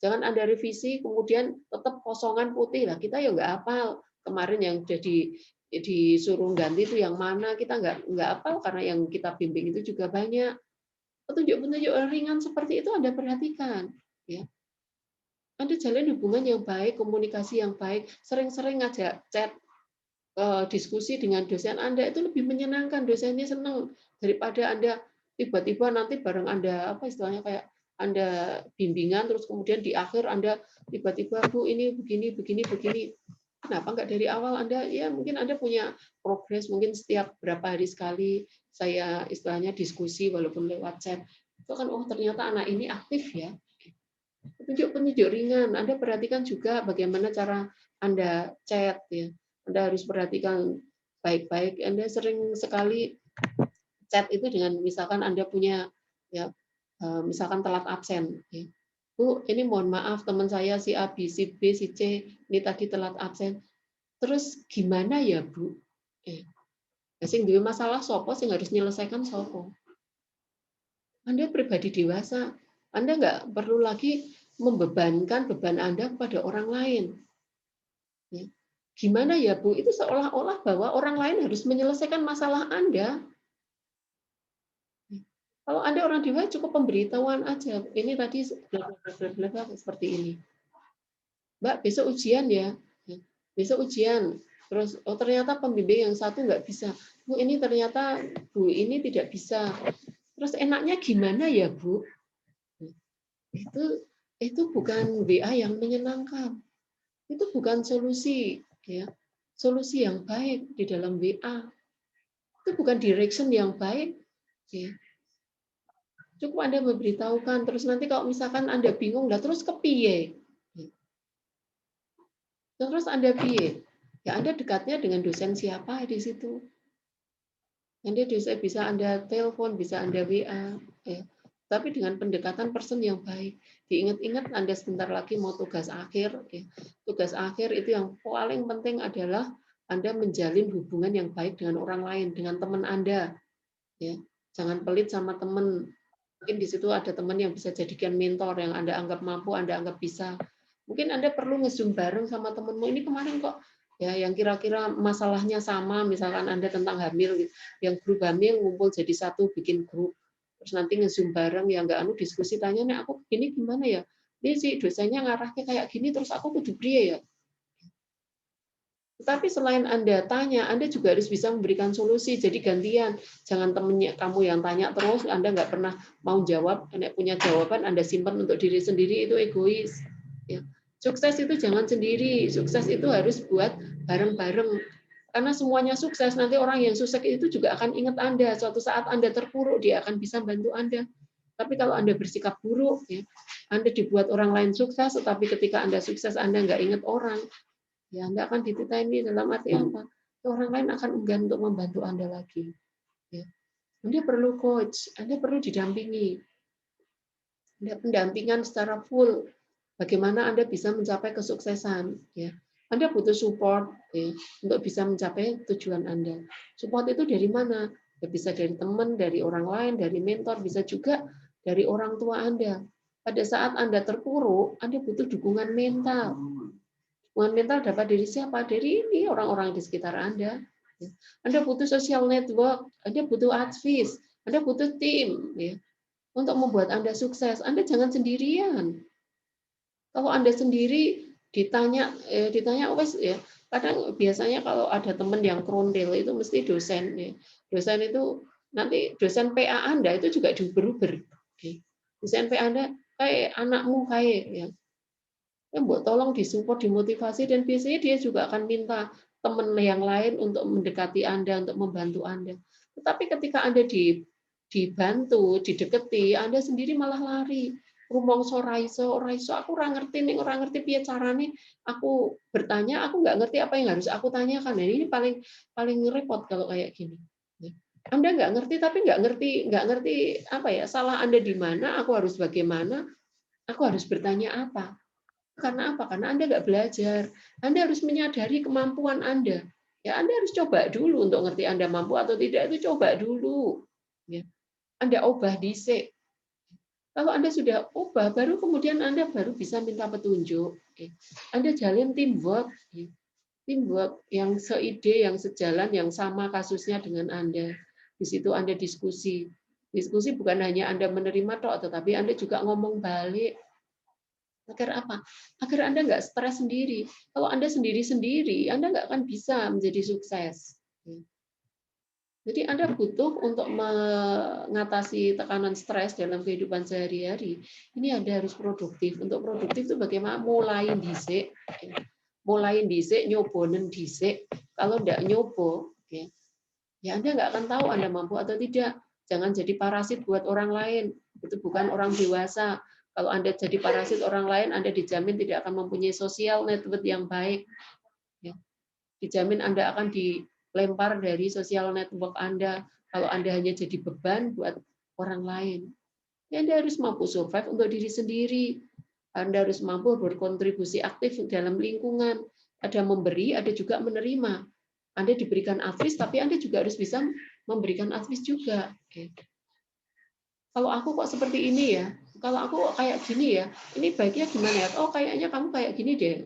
Jangan Anda revisi kemudian tetap kosongan putih lah. Kita ya nggak hafal. Kemarin yang disuruh ganti itu yang mana kita nggak hafal karena yang kita bimbing itu juga banyak. Petunjuk-petunjuk ringan seperti itu Anda perhatikan ya. Anda jalin hubungan yang baik, komunikasi yang baik, sering-sering ngajak chat, diskusi dengan dosen Anda itu lebih menyenangkan, dosennya senang daripada Anda tiba-tiba nanti bareng Anda apa istilahnya kayak Anda bimbingan terus kemudian di akhir Anda tiba-tiba Bu ini begini begini begini. Kenapa nggak dari awal Anda ya mungkin Anda punya progres mungkin setiap berapa hari sekali saya istilahnya diskusi walaupun lewat chat. Itu kan oh ternyata anak ini aktif ya. Petunjuk-petunjuk ringan. Anda perhatikan juga bagaimana cara Anda chat ya. Anda harus perhatikan baik-baik. Anda sering sekali chat itu dengan misalkan Anda punya ya misalkan telat absen ya. Bu, ini mohon maaf teman saya si A, si B, si C ini tadi telat absen. Terus gimana ya, Bu? Sing duwe masalah sopo sing harus menyelesaikan sopo. Anda pribadi dewasa. Anda nggak perlu lagi membebankan beban Anda kepada orang lain. Ya. Gimana ya Bu? Itu seolah-olah bahwa orang lain harus menyelesaikan masalah Anda. Kalau Anda orang dewasa cukup pemberitahuan aja. Ini tadi seperti ini. Mbak, besok ujian ya. Besok ujian. Terus oh ternyata pembimbing yang satu nggak bisa. Bu, ini ternyata Bu ini tidak bisa. Terus enaknya gimana ya Bu? Itu bukan WA yang menyenangkan. Itu bukan solusi ya. Solusi yang baik di dalam WA. Itu bukan direction yang baik. Ya. Cukup Anda memberitahukan, terus nanti kalau misalkan Anda bingung, lah terus kepiye? Terus Anda piye? Ya Anda dekatnya dengan dosen siapa di situ? Anda bisa Anda telepon, bisa Anda WA. Ya. Tapi dengan pendekatan person yang baik. Diingat-ingat Anda sebentar lagi mau tugas akhir. Ya. Tugas akhir itu yang paling penting adalah Anda menjalin hubungan yang baik dengan orang lain, dengan teman Anda. Ya. Jangan pelit sama teman. Mungkin di situ ada teman yang bisa jadikan mentor yang Anda anggap mampu, Anda anggap bisa. Mungkin Anda perlu nge-zoom bareng sama temanmu. Ini kemarin kok ya yang kira-kira masalahnya sama, misalkan Anda tentang hamil, yang grup hamil ngumpul jadi satu bikin grup. Terus nanti nge-zoom bareng yang nggak diskusi tanya, nih aku gini gimana ya? Ini si dosennya ngarahnya kayak gini, terus aku kudu priye ya? Tetapi selain Anda tanya, Anda juga harus bisa memberikan solusi. Jadi gantian, jangan temennya kamu yang tanya terus, Anda nggak pernah mau jawab, Anda punya jawaban, Anda simpan untuk diri sendiri, itu egois. Ya. Sukses itu jangan sendiri, sukses itu harus buat bareng-bareng. Karena semuanya sukses, nanti orang yang sukses itu juga akan ingat Anda. Suatu saat Anda terpuruk, dia akan bisa bantu Anda. Tapi kalau Anda bersikap buruk, ya, Anda dibuat orang lain sukses, tetapi ketika Anda sukses, Anda nggak ingat orang, ya Anda akan dititeni dalam arti apa? Orang lain akan enggan untuk membantu Anda lagi. Ya. Anda perlu coach, Anda perlu didampingi. Ada pendampingan secara full. Bagaimana Anda bisa mencapai kesuksesan, ya. Anda butuh support, ya, untuk bisa mencapai tujuan Anda. Support itu dari mana? Ya, bisa dari teman, dari orang lain, dari mentor, bisa juga dari orang tua Anda. Pada saat Anda terpuruk, Anda butuh dukungan mental. Dukungan mental dapat dari siapa? Dari ini orang-orang di sekitar Anda. Anda butuh social network, Anda butuh advice, Anda butuh tim, ya, untuk membuat Anda sukses. Anda jangan sendirian. Kalau Anda sendiri ditanya wes ya, kadang biasanya kalau ada teman yang krondel itu mesti dosen ya. Dosen itu nanti dosen PA Anda itu juga diuber-uber. Dosen PA Anda kayak anakmu kayak ya. Mbok tolong disupport, dimotivasi dan biasanya dia juga akan minta teman yang lain untuk mendekati Anda, untuk membantu Anda. Tetapi ketika Anda dibantu, didekati, Anda sendiri malah lari. Rumongso raiso, raiso aku ora ngerti ning ora ngerti piye carane aku bertanya, aku nggak ngerti apa yang harus aku tanyakan. Nah, ini paling paling repot kalau kayak gini. Anda nggak ngerti tapi nggak ngerti apa ya, salah Anda di mana, aku harus bagaimana, aku harus bertanya apa. Karena apa? Karena Anda nggak belajar. Anda harus menyadari kemampuan Anda. Ya, Anda harus coba dulu untuk ngerti Anda mampu atau tidak, itu coba dulu. Ya. Anda ubah dhisik. Kalau Anda sudah ubah, baru kemudian Anda baru bisa minta petunjuk. Anda jalin teamwork. Teamwork yang seide, yang sejalan, yang sama kasusnya dengan Anda. Di situ Anda diskusi. Diskusi bukan hanya Anda menerima tok, tetapi Anda juga ngomong balik. Agar apa? Agar Anda nggak stres sendiri. Kalau Anda sendiri-sendiri, Anda nggak akan bisa menjadi sukses. Jadi Anda butuh untuk mengatasi tekanan stres dalam kehidupan sehari-hari. Ini Anda harus produktif. Untuk produktif itu bagaimana? Mulai dhisik. Mulai dhisik, nyobonen dhisik. Kalau nggak nyobo, ya Anda nggak akan tahu Anda mampu atau tidak. Jangan jadi parasit buat orang lain. Itu bukan orang dewasa. Kalau Anda jadi parasit orang lain, Anda dijamin tidak akan mempunyai sosial network yang baik. Dijamin Anda akan dilempar dari sosial network Anda kalau Anda hanya jadi beban buat orang lain. Ya, Anda harus mampu survive untuk diri sendiri. Anda harus mampu berkontribusi aktif dalam lingkungan. Ada memberi, ada juga menerima. Anda diberikan advice, tapi Anda juga harus bisa memberikan advice juga. Kalau aku kok seperti ini ya, kalau aku kayak gini ya, ini baiknya gimana ya? Oh, kayaknya kamu kayak gini deh.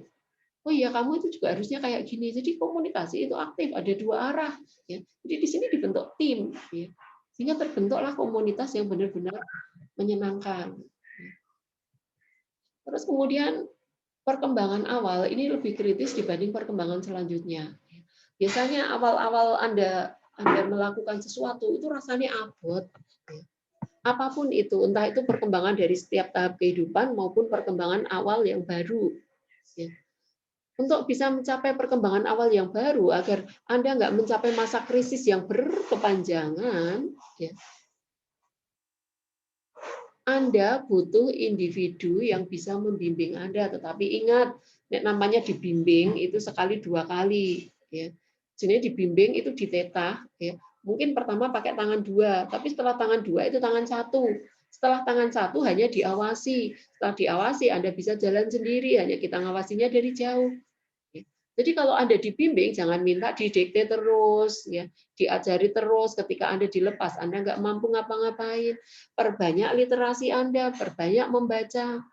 Oh iya, kamu itu juga harusnya kayak gini. Jadi komunikasi itu aktif, ada dua arah. Ya. Jadi di sini dibentuk tim, ya. Sehingga terbentuklah komunitas yang benar-benar menyenangkan. Terus kemudian perkembangan awal ini lebih kritis dibanding perkembangan selanjutnya. Biasanya awal-awal Anda melakukan sesuatu itu rasanya abot. Apapun itu, entah itu perkembangan dari setiap tahap kehidupan maupun perkembangan awal yang baru. Untuk bisa mencapai perkembangan awal yang baru, agar Anda nggak mencapai masa krisis yang berkepanjangan, Anda butuh individu yang bisa membimbing Anda. Tetapi ingat, namanya dibimbing itu sekali dua kali. Jadi dibimbing itu ditetah. Mungkin pertama pakai tangan dua, tapi setelah tangan dua itu tangan satu. Setelah tangan satu hanya diawasi. Setelah diawasi Anda bisa jalan sendiri, hanya kita ngawasinya dari jauh. Jadi kalau Anda dibimbing, jangan minta didikte terus, ya, diajari terus. Ketika Anda dilepas, Anda nggak mampu ngapa-ngapain. Perbanyak literasi Anda, perbanyak membaca,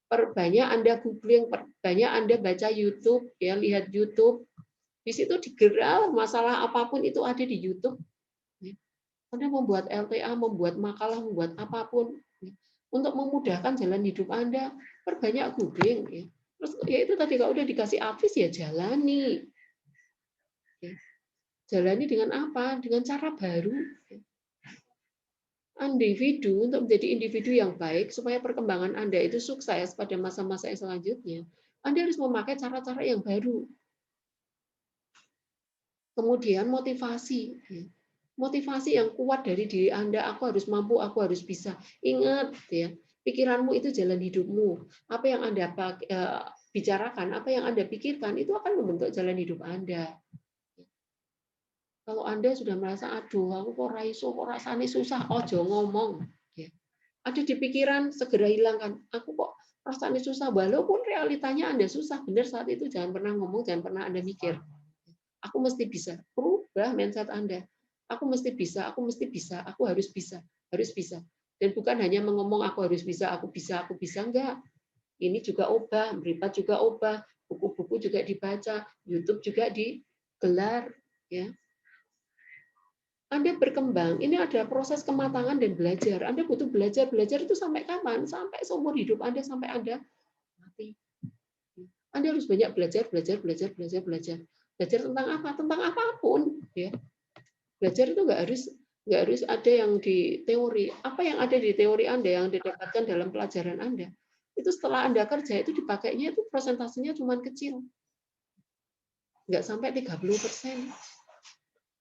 perbanyak Anda googling, perbanyak Anda baca YouTube, ya, lihat YouTube. Di situ digerak masalah apapun itu ada di YouTube. Anda membuat LTA, membuat makalah, membuat apapun untuk memudahkan jalan hidup Anda, perbanyak googling, ya. Terus ya itu tadi kalau udah dikasih advice ya jalani. Jalani dengan apa? Dengan cara baru. Individu untuk menjadi individu yang baik supaya perkembangan Anda itu sukses pada masa-masa yang selanjutnya, Anda harus memakai cara-cara yang baru. Kemudian motivasi. Motivasi yang kuat dari diri Anda, aku harus mampu, aku harus bisa. Ingat ya, pikiranmu itu jalan hidupmu. Apa yang Anda bicarakan, apa yang Anda pikirkan, itu akan membentuk jalan hidup Anda. Kalau Anda sudah merasa, aduh, aku kok raiso, kok rasanya susah, ojo ngomong. Ada di pikiran, segera hilangkan. Aku kok rasanya susah, walaupun realitanya Anda susah. Benar saat itu jangan pernah ngomong, jangan pernah Anda mikir. Aku mesti bisa. Rubah mindset Anda. Aku mesti bisa, aku mesti bisa, aku harus bisa, harus bisa. Dan bukan hanya mengomong aku harus bisa, aku bisa, enggak. Ini juga obah, meripat juga obah, buku-buku juga dibaca, YouTube juga digelar, ya. Anda berkembang, ini ada proses kematangan dan belajar. Anda butuh belajar. Belajar itu sampai kapan? Sampai seumur hidup Anda, sampai Anda mati. Anda harus banyak belajar, belajar, belajar, belajar, belajar. Belajar tentang apa? Tentang apapun. Ya. Belajar itu nggak harus ada yang di teori. Apa yang ada di teori Anda, yang didapatkan dalam pelajaran Anda, itu setelah Anda kerja, itu dipakainya itu persentasenya cuma kecil. Nggak sampai 30%.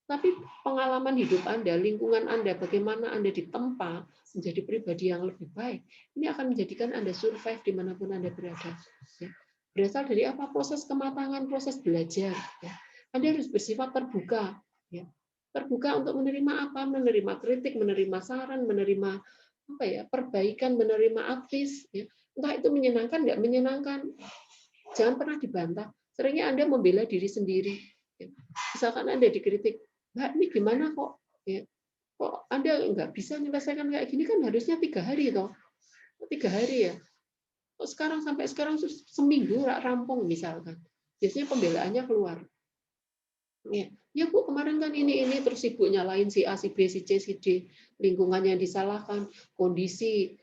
Tapi pengalaman hidup Anda, lingkungan Anda, bagaimana Anda ditempa menjadi pribadi yang lebih baik, ini akan menjadikan Anda survive dimanapun Anda berada. Ya. Berasal dari apa? Proses kematangan, proses belajar. Ya. Anda harus bersifat terbuka. Ya. Terbuka untuk menerima apa? Menerima kritik, menerima saran, menerima apa ya? Perbaikan, menerima advice. Ya. Entah itu menyenangkan, nggak menyenangkan. Jangan pernah dibantah. Seringnya Anda membela diri sendiri. Ya. Misalkan Anda dikritik, Mbak, ini gimana kok? Ya. Kok Anda nggak bisa menyelesaikan kayak gini, kan harusnya 3 hari toh. 3 hari ya. Kok sampai sekarang seminggu rampung misalkan. Biasanya pembelaannya keluar. Ya Bu, kemarin kan ini terus sibuk nyalain si A, si B, si C, si D, lingkungannya disalahkan, kondisi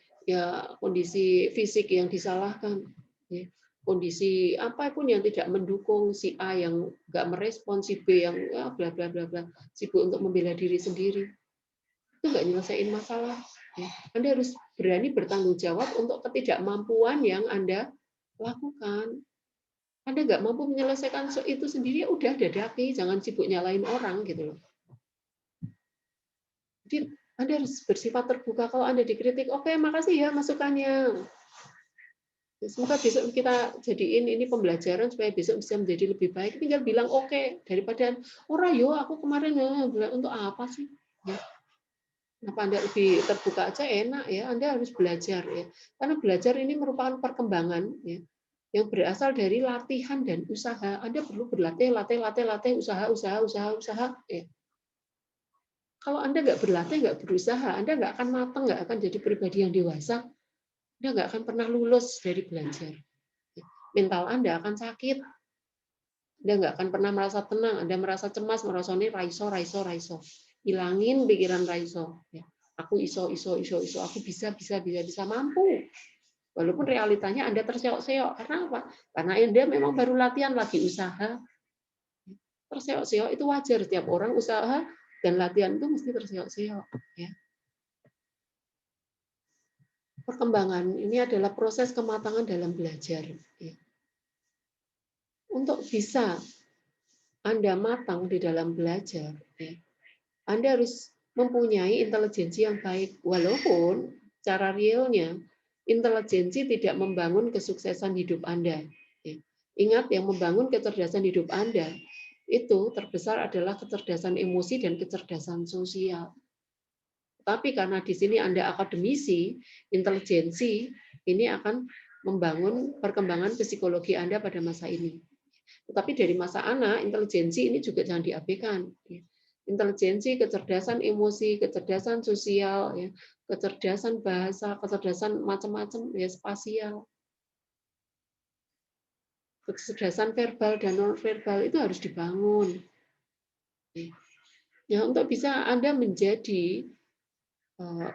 fisik yang disalahkan, ya. Kondisi apapun yang tidak mendukung, si A yang nggak merespon, si B yang ya, bla bla bla bla, sibuk untuk membela diri sendiri, itu nggak nyelesain masalah. Ya. Anda harus berani bertanggung jawab untuk ketidakmampuan yang Anda lakukan. Anda nggak mampu menyelesaikan itu sendiri, ya udah hadapi, jangan sibuk nyalain orang gitu loh. Jadi Anda harus bersifat terbuka. Kalau Anda dikritik, oke, makasih ya masukannya. Semoga besok kita jadiin ini pembelajaran supaya besok bisa menjadi lebih baik. Tinggal bilang oke, daripada ora yo aku kemarin bilang untuk apa sih? Ya. Kenapa Anda lebih terbuka aja enak ya? Anda harus belajar ya. Karena belajar ini merupakan perkembangan ya, yang berasal dari latihan dan usaha. Anda perlu berlatih, latih, usaha. Ya. Kalau Anda nggak berlatih, nggak berusaha, Anda nggak akan matang, nggak akan jadi pribadi yang dewasa. Anda nggak akan pernah lulus dari belajar. Mental Anda akan sakit. Anda nggak akan pernah merasa tenang. Anda merasa cemas, merasa ini raiso. Hilangin pikiran raiso. Ya. Aku iso. Aku bisa, mampu. Walaupun realitanya Anda terseok-seok. Karena apa? Karena Anda memang baru latihan, lagi usaha. Terseok-seok itu wajar. Tiap orang usaha dan latihan itu mesti terseok-seok. Ya. Perkembangan ini adalah proses kematangan dalam belajar. Untuk bisa Anda matang di dalam belajar, Anda harus mempunyai intelijensi yang baik. Walaupun cara realnya, intelijensi tidak membangun kesuksesan hidup Anda. Ingat, yang membangun kecerdasan hidup Anda itu terbesar adalah kecerdasan emosi dan kecerdasan sosial. Tapi karena di sini Anda akademisi, intelijensi ini akan membangun perkembangan psikologi Anda pada masa ini. Tetapi dari masa anak, intelijensi ini juga jangan diabaikan. Intelijensi, kecerdasan emosi, kecerdasan sosial, kecerdasan bahasa, kecerdasan macam-macam, ya spasial, kecerdasan verbal dan non verbal itu harus dibangun. Ya, untuk bisa Anda menjadi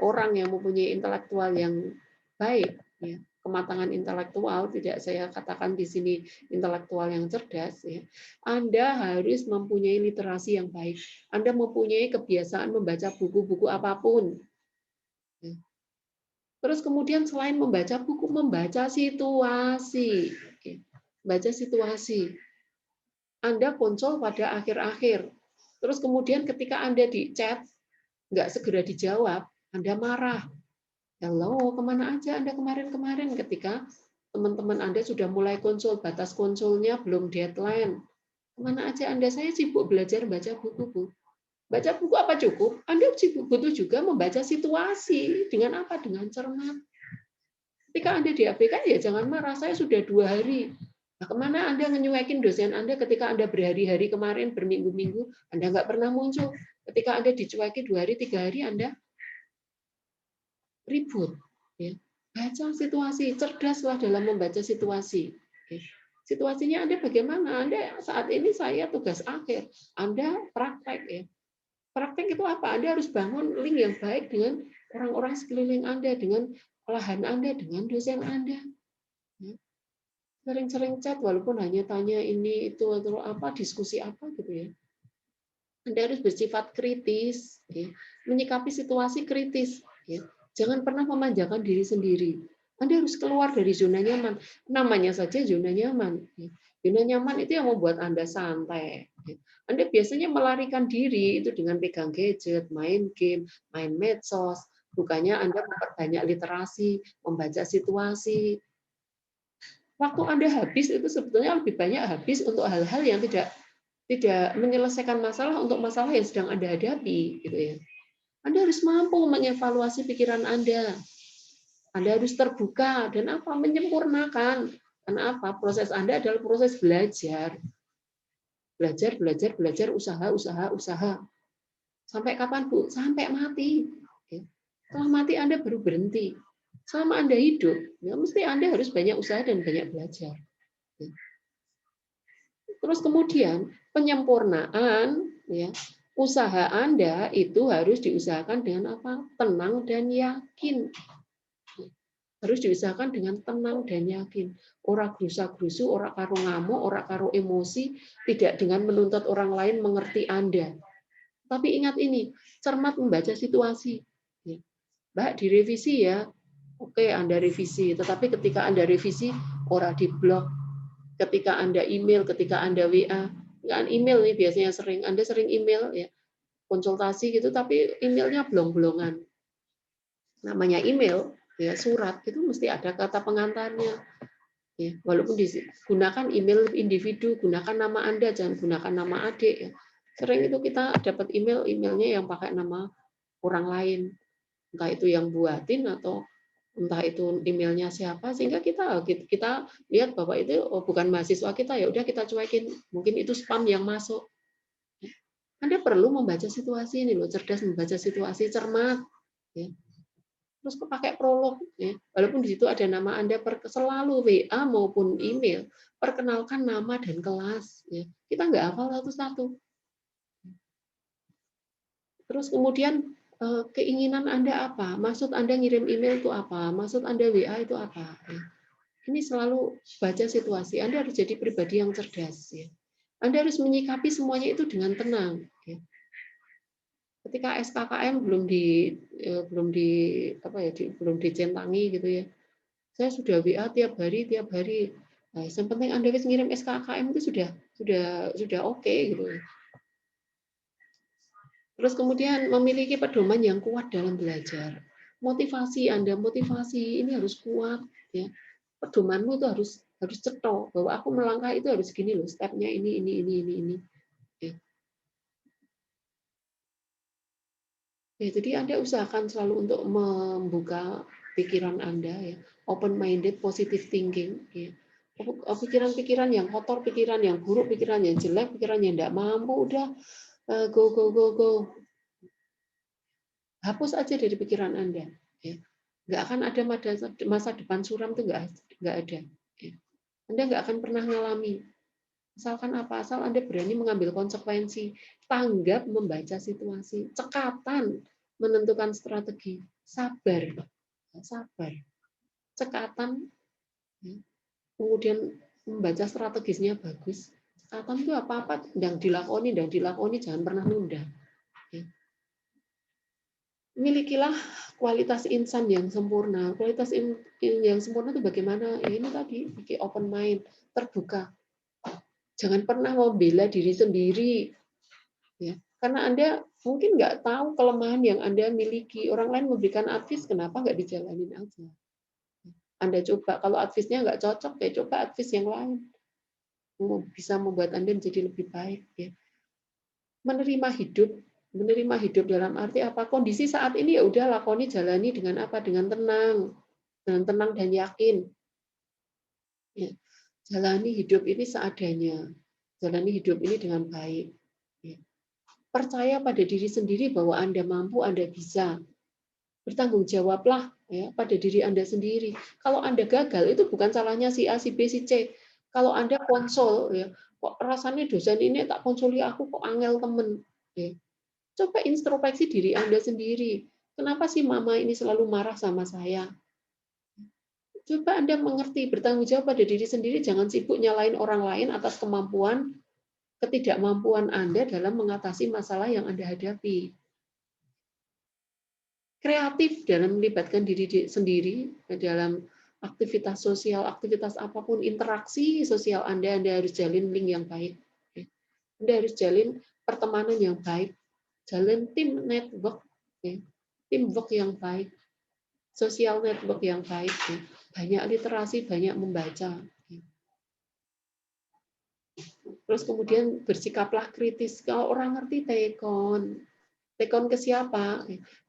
orang yang mempunyai intelektual yang baik, ya, kematangan intelektual, tidak saya katakan di sini intelektual yang cerdas, ya. Anda harus mempunyai literasi yang baik. Anda mempunyai kebiasaan membaca buku-buku apapun. Ya. Terus kemudian selain membaca buku, membaca situasi. Baca situasi. Anda konsol pada akhir-akhir. Terus kemudian ketika Anda di chat, nggak segera dijawab, Anda marah. Hello, kemana aja Anda kemarin-kemarin ketika teman-teman Anda sudah mulai konsul, batas konsulnya belum deadline. Kemana aja Anda? Saya sibuk belajar baca buku, Bu. Baca buku apa cukup? Anda butuh juga membaca situasi. Dengan apa? Dengan cermat. Ketika Anda diabaikan, ya jangan marah. Saya sudah 2 hari. Nah, kemana Anda menyuekin dosen Anda ketika Anda berhari-hari kemarin, berminggu-minggu, Anda nggak pernah muncul. Ketika Anda dicuekin 2 hari, 3 hari, Anda ribut. Ya. Baca situasi, cerdaslah dalam membaca situasi. Situasinya Anda bagaimana? Anda saat ini saya tugas akhir, Anda praktek ya. Praktek itu apa? Anda harus bangun link yang baik dengan orang-orang sekeliling Anda, dengan lahan Anda, dengan dosen Anda. Sering-sering chat walaupun hanya tanya ini itu atau apa, diskusi apa gitu ya. Anda harus bersifat kritis, ya. Menyikapi situasi kritis. Ya. Jangan pernah memanjakan diri sendiri. Anda harus keluar dari zona nyaman. Namanya saja zona nyaman. Ya. Zona nyaman itu yang membuat Anda santai. Ya. Anda biasanya melarikan diri itu dengan pegang gadget, main game, main medsos. Bukannya Anda memperbanyak literasi, membaca situasi. Waktu Anda habis itu sebetulnya lebih banyak habis untuk hal-hal yang tidak menyelesaikan masalah untuk masalah yang sedang Anda hadapi, gitu ya. Anda harus mampu mengevaluasi pikiran Anda. Anda harus terbuka dan apa menyempurnakan. Karena apa? Proses Anda adalah proses belajar. Belajar, belajar, belajar, usaha, usaha, usaha. Sampai kapan, Bu? Sampai mati. Setelah mati Anda baru berhenti. Selama Anda hidup, ya mesti Anda harus banyak usaha dan banyak belajar. Terus kemudian penyempurnaan, ya, usaha Anda itu harus diusahakan dengan apa? Tenang dan yakin. Harus diusahakan dengan tenang dan yakin. Ora gerusa-gerusu, ora karo ngamuk, ora karo emosi, tidak dengan menuntut orang lain mengerti Anda. Tapi ingat ini, cermat membaca situasi. Mbak, direvisi ya. Oke, Anda revisi. Tetapi ketika Anda revisi, ora diblok. Ketika Anda email, ketika Anda WA, kan email nih biasanya Anda sering email ya, konsultasi gitu, tapi emailnya blong-blongan. Namanya email, ya surat itu mesti ada kata pengantarnya. Ya, walaupun gunakan email individu, gunakan nama Anda, jangan gunakan nama adik. Ya. Sering itu kita dapat emailnya yang pakai nama orang lain, entah itu yang buatin atau entah itu emailnya siapa, sehingga kita lihat bahwa itu bukan mahasiswa kita, ya udah kita cuekin, mungkin itu spam yang masuk. Anda perlu membaca situasi ini loh, cerdas membaca situasi, cermat. Ya. Terus pakai prolog, ya. Walaupun di situ ada nama Anda, selalu WA maupun email, perkenalkan nama dan kelas. Ya. Kita nggak hafal satu-satu. Terus kemudian keinginan Anda apa? Maksud Anda ngirim email itu apa? Maksud Anda WA itu apa? Ya. Ini selalu baca situasi. Anda harus jadi pribadi yang cerdas. Ya. Anda harus menyikapi semuanya itu dengan tenang. Ya. Ketika SKKM belum dicentangi gitu ya. Saya sudah WA tiap hari. Nah, yang penting Anda wis ngirim SKKM itu sudah oke gitu. Terus kemudian memiliki pedoman yang kuat dalam belajar. Motivasi ini harus kuat ya. Pedomanmu itu harus cetok bahwa aku melangkah itu harus gini loh, stepnya ini. Ya. Ya, jadi Anda usahakan selalu untuk membuka pikiran Anda ya, open minded, positive thinking ya. Pikiran-pikiran yang kotor, pikiran yang buruk, pikiran yang jelek, pikiran yang tidak mampu, udah go. Hapus aja dari pikiran Anda. Ya. Nggak akan ada masa depan suram itu nggak ada. Ya. Anda nggak akan pernah ngalami. Asalkan apa? Asal Anda berani mengambil konsekuensi, tanggap membaca situasi, cekatan menentukan strategi, sabar, sabar, cekatan, kemudian membaca strategisnya bagus. Cekatan itu apa-apa yang dilakoni, jangan pernah nunda. Milikilah kualitas insan yang sempurna. Kualitas yang sempurna itu bagaimana? Ya ini tadi, open mind, terbuka. Jangan pernah membela diri sendiri, ya. Karena Anda mungkin nggak tahu kelemahan yang Anda miliki. Orang lain memberikan advice, kenapa nggak dijalanin aja? Anda coba, kalau advice-nya nggak cocok, ya coba advice yang lain. Bisa membuat Anda menjadi lebih baik. Ya. Menerima hidup Menerima hidup dalam arti apa? Kondisi saat ini ya udah lakoni, jalani dengan apa? Dengan tenang dan yakin. Ya. Jalani hidup ini seadanya. Jalani hidup ini dengan baik. Ya. Percaya pada diri sendiri bahwa Anda mampu, Anda bisa. Bertanggung jawablah ya pada diri Anda sendiri. Kalau Anda gagal itu bukan salahnya si A, si B, si C. Kalau Anda konsol ya, kok rasanya dosen ini tak konsoli aku kok angel temen. Ya. Coba introspeksi diri Anda sendiri. Kenapa sih mama ini selalu marah sama saya? Coba Anda mengerti, bertanggung jawab pada diri sendiri, jangan sibuk nyalain orang lain atas kemampuan, ketidakmampuan Anda dalam mengatasi masalah yang Anda hadapi. Kreatif dalam melibatkan diri sendiri dalam aktivitas sosial, aktivitas apapun, interaksi sosial Anda harus jalin link yang baik. Anda harus jalin pertemanan yang baik, jalin tim network, teamwork yang baik, social network yang baik, banyak literasi, banyak membaca. Terus kemudian bersikaplah kritis. Kalau orang ngerti tekon, tekon ke siapa?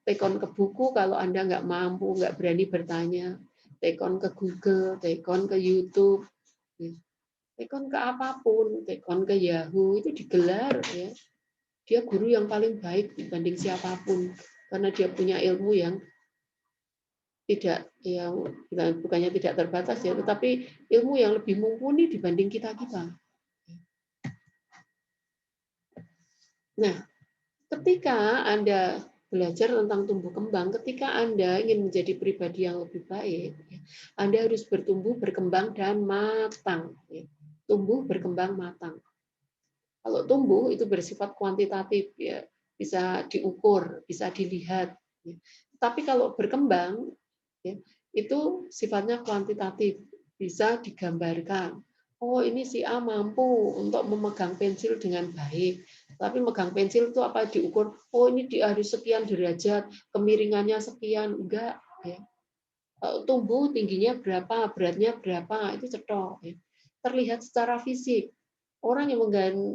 Tekon ke buku kalau Anda nggak mampu, nggak berani bertanya. Tekon ke Google, tekon ke YouTube, tekon ke apapun, tekon ke Yahoo, itu digelar. Ya. Dia guru yang paling baik dibanding siapapun, karena dia punya ilmu yang tidak, yang bukannya tidak terbatas ya, tetapi ilmu yang lebih mumpuni dibanding kita-kita. Nah, ketika Anda belajar tentang tumbuh kembang, ketika Anda ingin menjadi pribadi yang lebih baik, Anda harus bertumbuh, berkembang, dan matang. Tumbuh, berkembang, matang. Kalau tumbuh itu bersifat kuantitatif, ya, bisa diukur, bisa dilihat. Tapi kalau berkembang, ya, itu sifatnya kuantitatif, bisa digambarkan. Oh, ini si A mampu untuk memegang pensil dengan baik. Tapi megang pensil itu apa diukur? Oh, ini di harus sekian derajat, kemiringannya sekian. Enggak. Ya. Tumbuh tingginya berapa, beratnya berapa, itu cetok. Ya. Terlihat secara fisik. Orang yang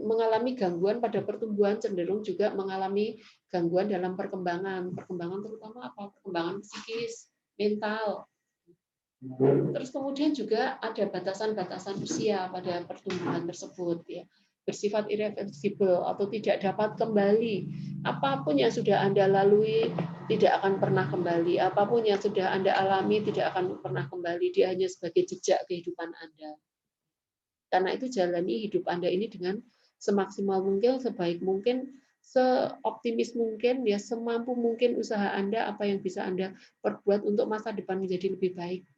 mengalami gangguan pada pertumbuhan cenderung juga mengalami gangguan dalam perkembangan. Perkembangan terutama apa? Perkembangan psikis, mental. Terus kemudian juga ada batasan-batasan usia pada pertumbuhan tersebut, ya, bersifat irreversibel atau tidak dapat kembali. Apapun yang sudah Anda lalui tidak akan pernah kembali. Apapun yang sudah Anda alami tidak akan pernah kembali. Dia hanya sebagai jejak kehidupan Anda. Karena itu jalani hidup Anda ini dengan semaksimal mungkin, sebaik mungkin, seoptimis mungkin, ya semampu mungkin usaha Anda, apa yang bisa Anda perbuat untuk masa depan menjadi lebih baik.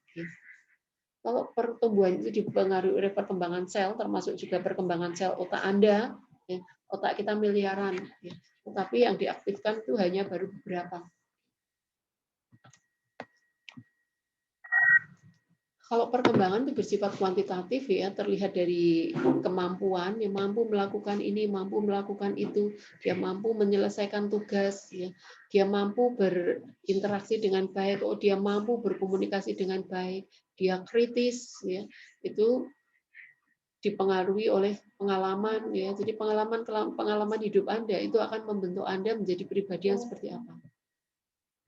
Kalau pertumbuhan itu dipengaruhi oleh perkembangan sel, termasuk juga perkembangan sel otak Anda, ya, otak kita miliaran, ya, tetapi yang diaktifkan itu hanya baru beberapa. Kalau perkembangan itu bersifat kuantitatif, ya, terlihat dari kemampuan, yang mampu melakukan ini, mampu melakukan itu, dia mampu menyelesaikan tugas, ya, dia mampu berinteraksi dengan baik, oh dia mampu berkomunikasi dengan baik, dia kritis, ya, itu dipengaruhi oleh pengalaman, ya. Jadi pengalaman hidup Anda itu akan membentuk Anda menjadi pribadi yang seperti apa.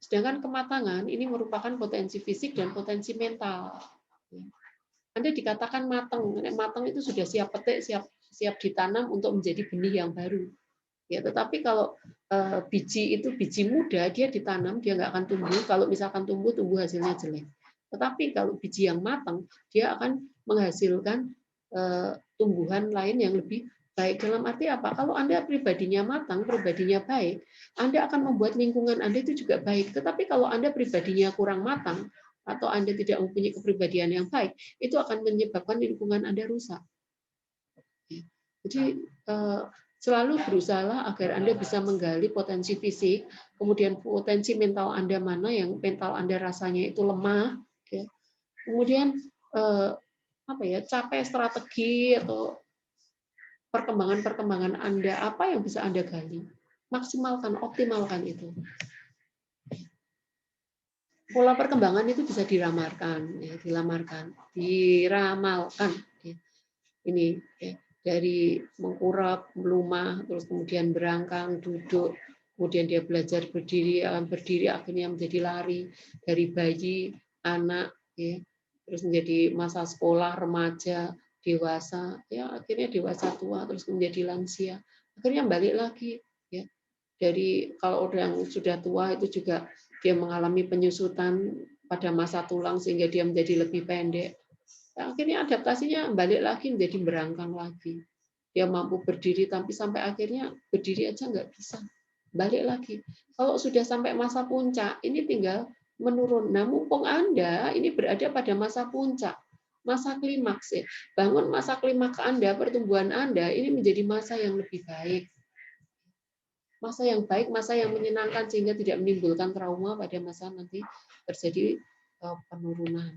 Sedangkan kematangan ini merupakan potensi fisik dan potensi mental. Anda dikatakan matang, matang itu sudah siap petik, siap ditanam untuk menjadi benih yang baru. Ya, tetapi kalau biji itu biji muda, dia ditanam, dia nggak akan tumbuh. Kalau misalkan tumbuh hasilnya jelek. Tetapi kalau biji yang matang, dia akan menghasilkan tumbuhan lain yang lebih baik. Dalam arti apa? Kalau Anda pribadinya matang, pribadinya baik, Anda akan membuat lingkungan Anda itu juga baik. Tetapi kalau Anda pribadinya kurang matang, atau Anda tidak mempunyai kepribadian yang baik, itu akan menyebabkan lingkungan Anda rusak. Jadi selalu berusaha agar Anda bisa menggali potensi fisik, kemudian potensi mental Anda mana yang mental Anda rasanya itu lemah, ya. Kemudian capai strategi atau perkembangan Anda, apa yang bisa Anda gali, maksimalkan, optimalkan itu. Pola perkembangan itu bisa diramalkan, ya, diramalkan. Ya. Ini ya, dari mengkurap, melumah, terus kemudian berangkang, duduk, kemudian dia belajar berdiri, berdiri akhirnya menjadi lari, dari bayi, anak, ya, terus menjadi masa sekolah, remaja, dewasa, ya akhirnya dewasa tua, terus menjadi lansia, akhirnya balik lagi, ya. Dari kalau orang yang sudah tua itu juga dia mengalami penyusutan pada masa tulang sehingga dia menjadi lebih pendek. Nah, akhirnya adaptasinya balik lagi menjadi berangkang lagi. Dia mampu berdiri tapi sampai akhirnya berdiri aja nggak bisa. Balik lagi. Kalau sudah sampai masa puncak, ini tinggal menurun. Nah, mumpung Anda ini berada pada masa puncak, masa klimaks ya. Bangun masa klimaks Anda, pertumbuhan Anda ini menjadi masa yang lebih baik. Masa yang baik, masa yang menyenangkan sehingga tidak menimbulkan trauma pada masa nanti terjadi penurunan.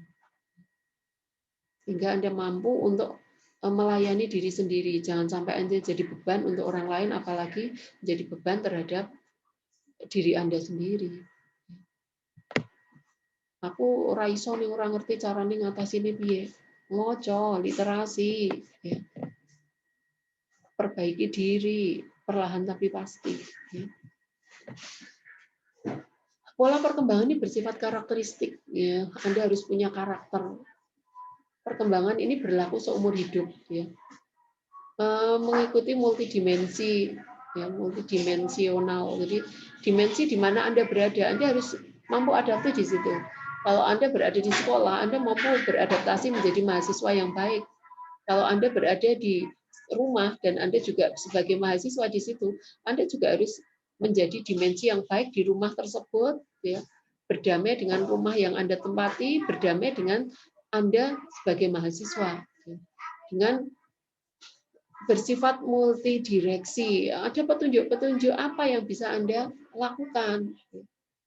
Sehingga Anda mampu untuk melayani diri sendiri. Jangan sampai Anda jadi beban untuk orang lain, apalagi jadi beban terhadap diri Anda sendiri. Aku ora iso ning ora ngerti carane ngatasine piye. Ngoco, literasi, ya. Perbaiki diri, perlahan tapi pasti. Ya. Pola perkembangan ini bersifat karakteristik. Ya. Anda harus punya karakter. Perkembangan ini berlaku seumur hidup. Ya. Mengikuti multidimensi, ya, multidimensional. Jadi dimensi di mana Anda berada, Anda harus mampu adaptasi di situ. Kalau Anda berada di sekolah, Anda mampu beradaptasi menjadi mahasiswa yang baik. Kalau Anda berada di rumah dan Anda juga sebagai mahasiswa di situ, Anda juga harus menjadi dimensi yang baik di rumah tersebut, ya. Berdamai dengan rumah yang Anda tempati, berdamai dengan Anda sebagai mahasiswa, ya. Dengan bersifat multidireksi. Ada petunjuk-petunjuk apa yang bisa Anda lakukan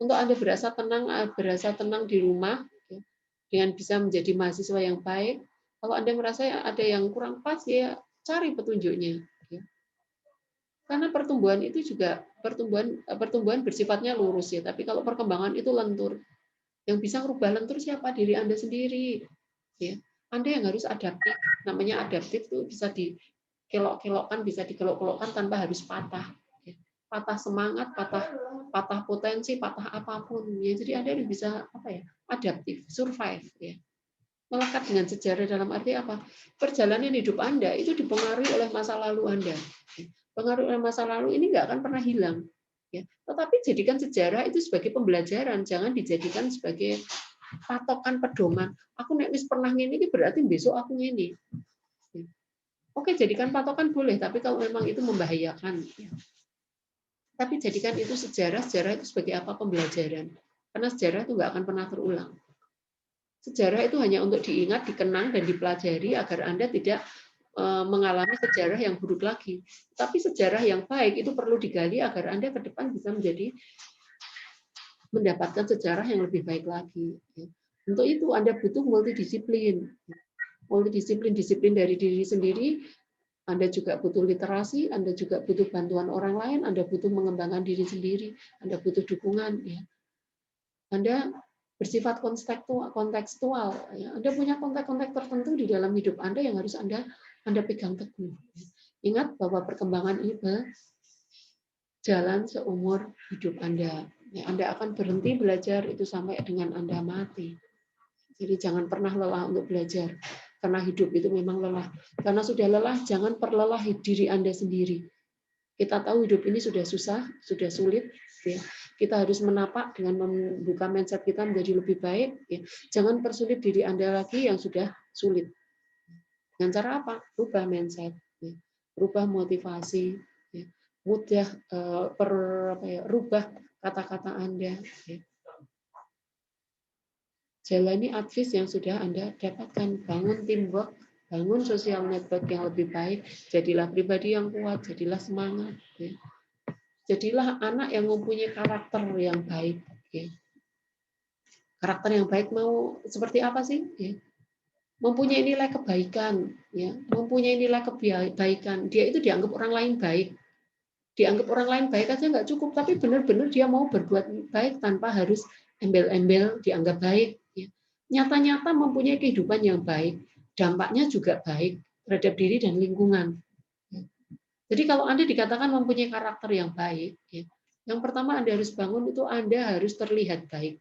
untuk Anda berasa tenang di rumah, dengan bisa menjadi mahasiswa yang baik. Kalau Anda merasa ada yang kurang pas, ya cari petunjuknya. Karena pertumbuhan itu juga pertumbuhan bersifatnya lurus ya, tapi kalau perkembangan itu lentur. Yang bisa merubah lentur siapa? Diri Anda sendiri. Ya. Anda yang harus adaptif. Namanya adaptif itu bisa dikelok-kelokkan, bisa dikelok-kelokkan tanpa harus patah. Patah semangat, patah potensi, patah apapun. Ya, jadi Anda bisa adaptif, survive. Ya. Melekat dengan sejarah dalam arti apa? Perjalanan hidup Anda itu dipengaruhi oleh masa lalu Anda. Pengaruh oleh masa lalu ini nggak akan pernah hilang. Ya. Tetapi jadikan sejarah itu sebagai pembelajaran, jangan dijadikan sebagai patokan pedoman. Aku nek wis pernah ngene iki berarti besok aku ngene. Oke, jadikan patokan boleh, tapi kalau memang itu membahayakan. Tapi jadikan itu sejarah itu sebagai apa? Pembelajaran. Karena sejarah itu nggak akan pernah terulang. Sejarah itu hanya untuk diingat, dikenang, dan dipelajari agar Anda tidak mengalami sejarah yang buruk lagi. Tapi sejarah yang baik itu perlu digali agar Anda ke depan bisa mendapatkan sejarah yang lebih baik lagi. Untuk itu Anda butuh multidisiplin. Disiplin dari diri sendiri, Anda juga butuh literasi, Anda juga butuh bantuan orang lain, Anda butuh mengembangkan diri sendiri, Anda butuh dukungan. Anda bersifat kontekstual. Anda punya kontek-kontek tertentu di dalam hidup Anda yang harus Anda pegang teguh. Ingat bahwa perkembangan ini berjalan seumur hidup Anda. Anda akan berhenti belajar itu sampai dengan Anda mati. Jadi jangan pernah lelah untuk belajar. Karena hidup itu memang lelah. Karena sudah lelah, jangan perlelah diri Anda sendiri. Kita tahu hidup ini sudah susah, sudah sulit. Kita harus menapak dengan membuka mindset kita menjadi lebih baik. Jangan persulit diri Anda lagi yang sudah sulit. Dengan cara apa? Rubah mindset, rubah motivasi, mudah rubah kata-kata Anda. Jalani advice yang sudah Anda dapatkan, bangun teamwork, bangun social network yang lebih baik, jadilah pribadi yang kuat, jadilah semangat. Jadilah anak yang mempunyai karakter yang baik. Karakter yang baik mau seperti apa sih? Mempunyai nilai kebaikan, mempunyai nilai kebaikan. Dia itu dianggap orang lain baik. Dianggap orang lain baik aja nggak cukup, tapi benar-benar dia mau berbuat baik tanpa harus embel-embel dianggap baik. Nyata-nyata mempunyai kehidupan yang baik, dampaknya juga baik terhadap diri dan lingkungan. Jadi kalau Anda dikatakan mempunyai karakter yang baik, Yang pertama Anda harus bangun itu Anda harus terlihat baik.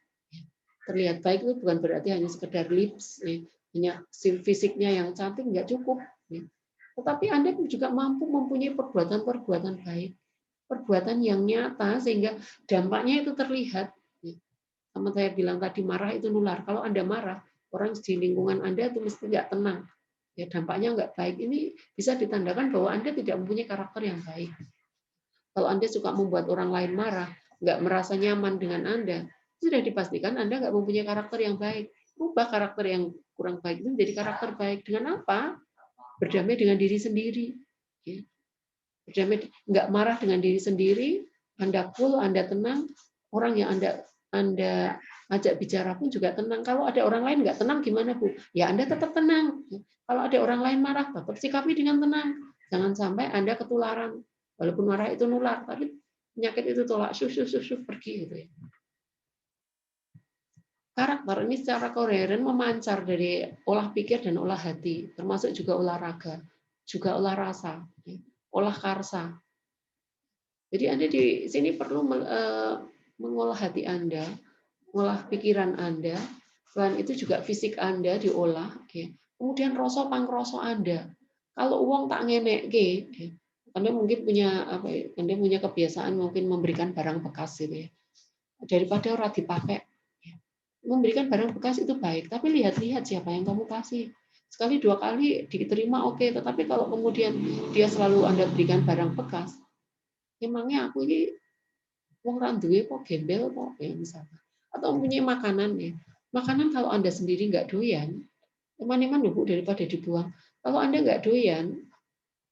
Terlihat baik itu bukan berarti hanya sekedar lips, hanya fisiknya yang cantik nggak cukup. Tetapi Anda juga mampu mempunyai perbuatan-perbuatan baik, perbuatan yang nyata sehingga dampaknya itu terlihat. Sama saya bilang tadi, marah itu nular. Kalau Anda marah, orang di lingkungan Anda itu mesti nggak tenang. Ya, dampaknya nggak baik. Ini bisa ditandakan bahwa Anda tidak mempunyai karakter yang baik. Kalau Anda suka membuat orang lain marah, nggak merasa nyaman dengan Anda, sudah dipastikan Anda nggak mempunyai karakter yang baik. Ubah karakter yang kurang baik itu menjadi karakter baik. Dengan apa? Berdamai dengan diri sendiri. Ya. Berdamai, nggak marah dengan diri sendiri, Anda cool, Anda tenang, orang yang Anda ajak bicara pun juga tenang. Kalau ada orang lain nggak tenang gimana, Bu? Ya Anda tetap tenang. Kalau ada orang lain marah, tetap sikapi dengan tenang. Jangan sampai Anda ketularan. Walaupun marah itu nular, tapi penyakit itu tolak, pergi gitu ya. Karakter ini secara koheren memancar dari olah pikir dan olah hati, termasuk juga olahraga, juga olah rasa, olah karsa. Jadi Anda di sini perlu mengolah hati Anda, mengolah pikiran Anda, selain itu juga fisik Anda diolah. Kemudian rasa pangkrasa Anda. Kalau uang tak ngenek, Anda mungkin punya Anda punya kebiasaan mungkin memberikan barang bekas gitu ya. Daripada orang dipakai. Memberikan barang bekas itu baik, tapi lihat-lihat siapa yang kamu kasih. Sekali dua kali diterima oke, tetapi kalau kemudian dia selalu Anda berikan barang bekas, emangnya aku ini wong ra duwe kok gembel kok ya misalnya. Atau mempunyai makanan ya. Makanan kalau Anda sendiri nggak doyan, eman-eman Bu daripada dibuang. Kalau Anda nggak doyan,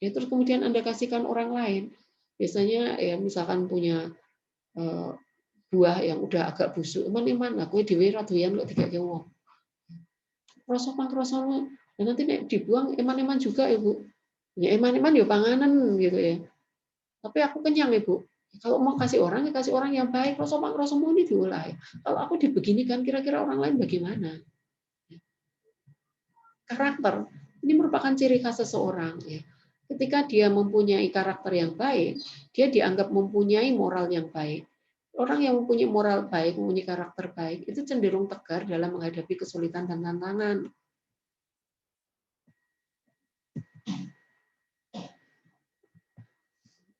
ya terus kemudian Anda kasihkan orang lain. Biasanya ya misalkan punya buah yang udah agak busuk, eman-eman aku dhewe ra doyan kok dikake wong. Rasa pangkrasane, dan nanti nek dibuang eman-eman juga ya Bu. Ya eman-eman ya panganan gitu ya. Tapi aku kenyang ya Bu. Kalau mau kasih orang, ya kasih orang yang baik. Rasa pangkrasamu ini diolah. Kalau aku dibeginikan, kira-kira orang lain bagaimana? Karakter ini merupakan ciri khas seseorang. Ya. Ketika dia mempunyai karakter yang baik, dia dianggap mempunyai moral yang baik. Orang yang mempunyai moral baik, mempunyai karakter baik, itu cenderung tegar dalam menghadapi kesulitan dan tantangan.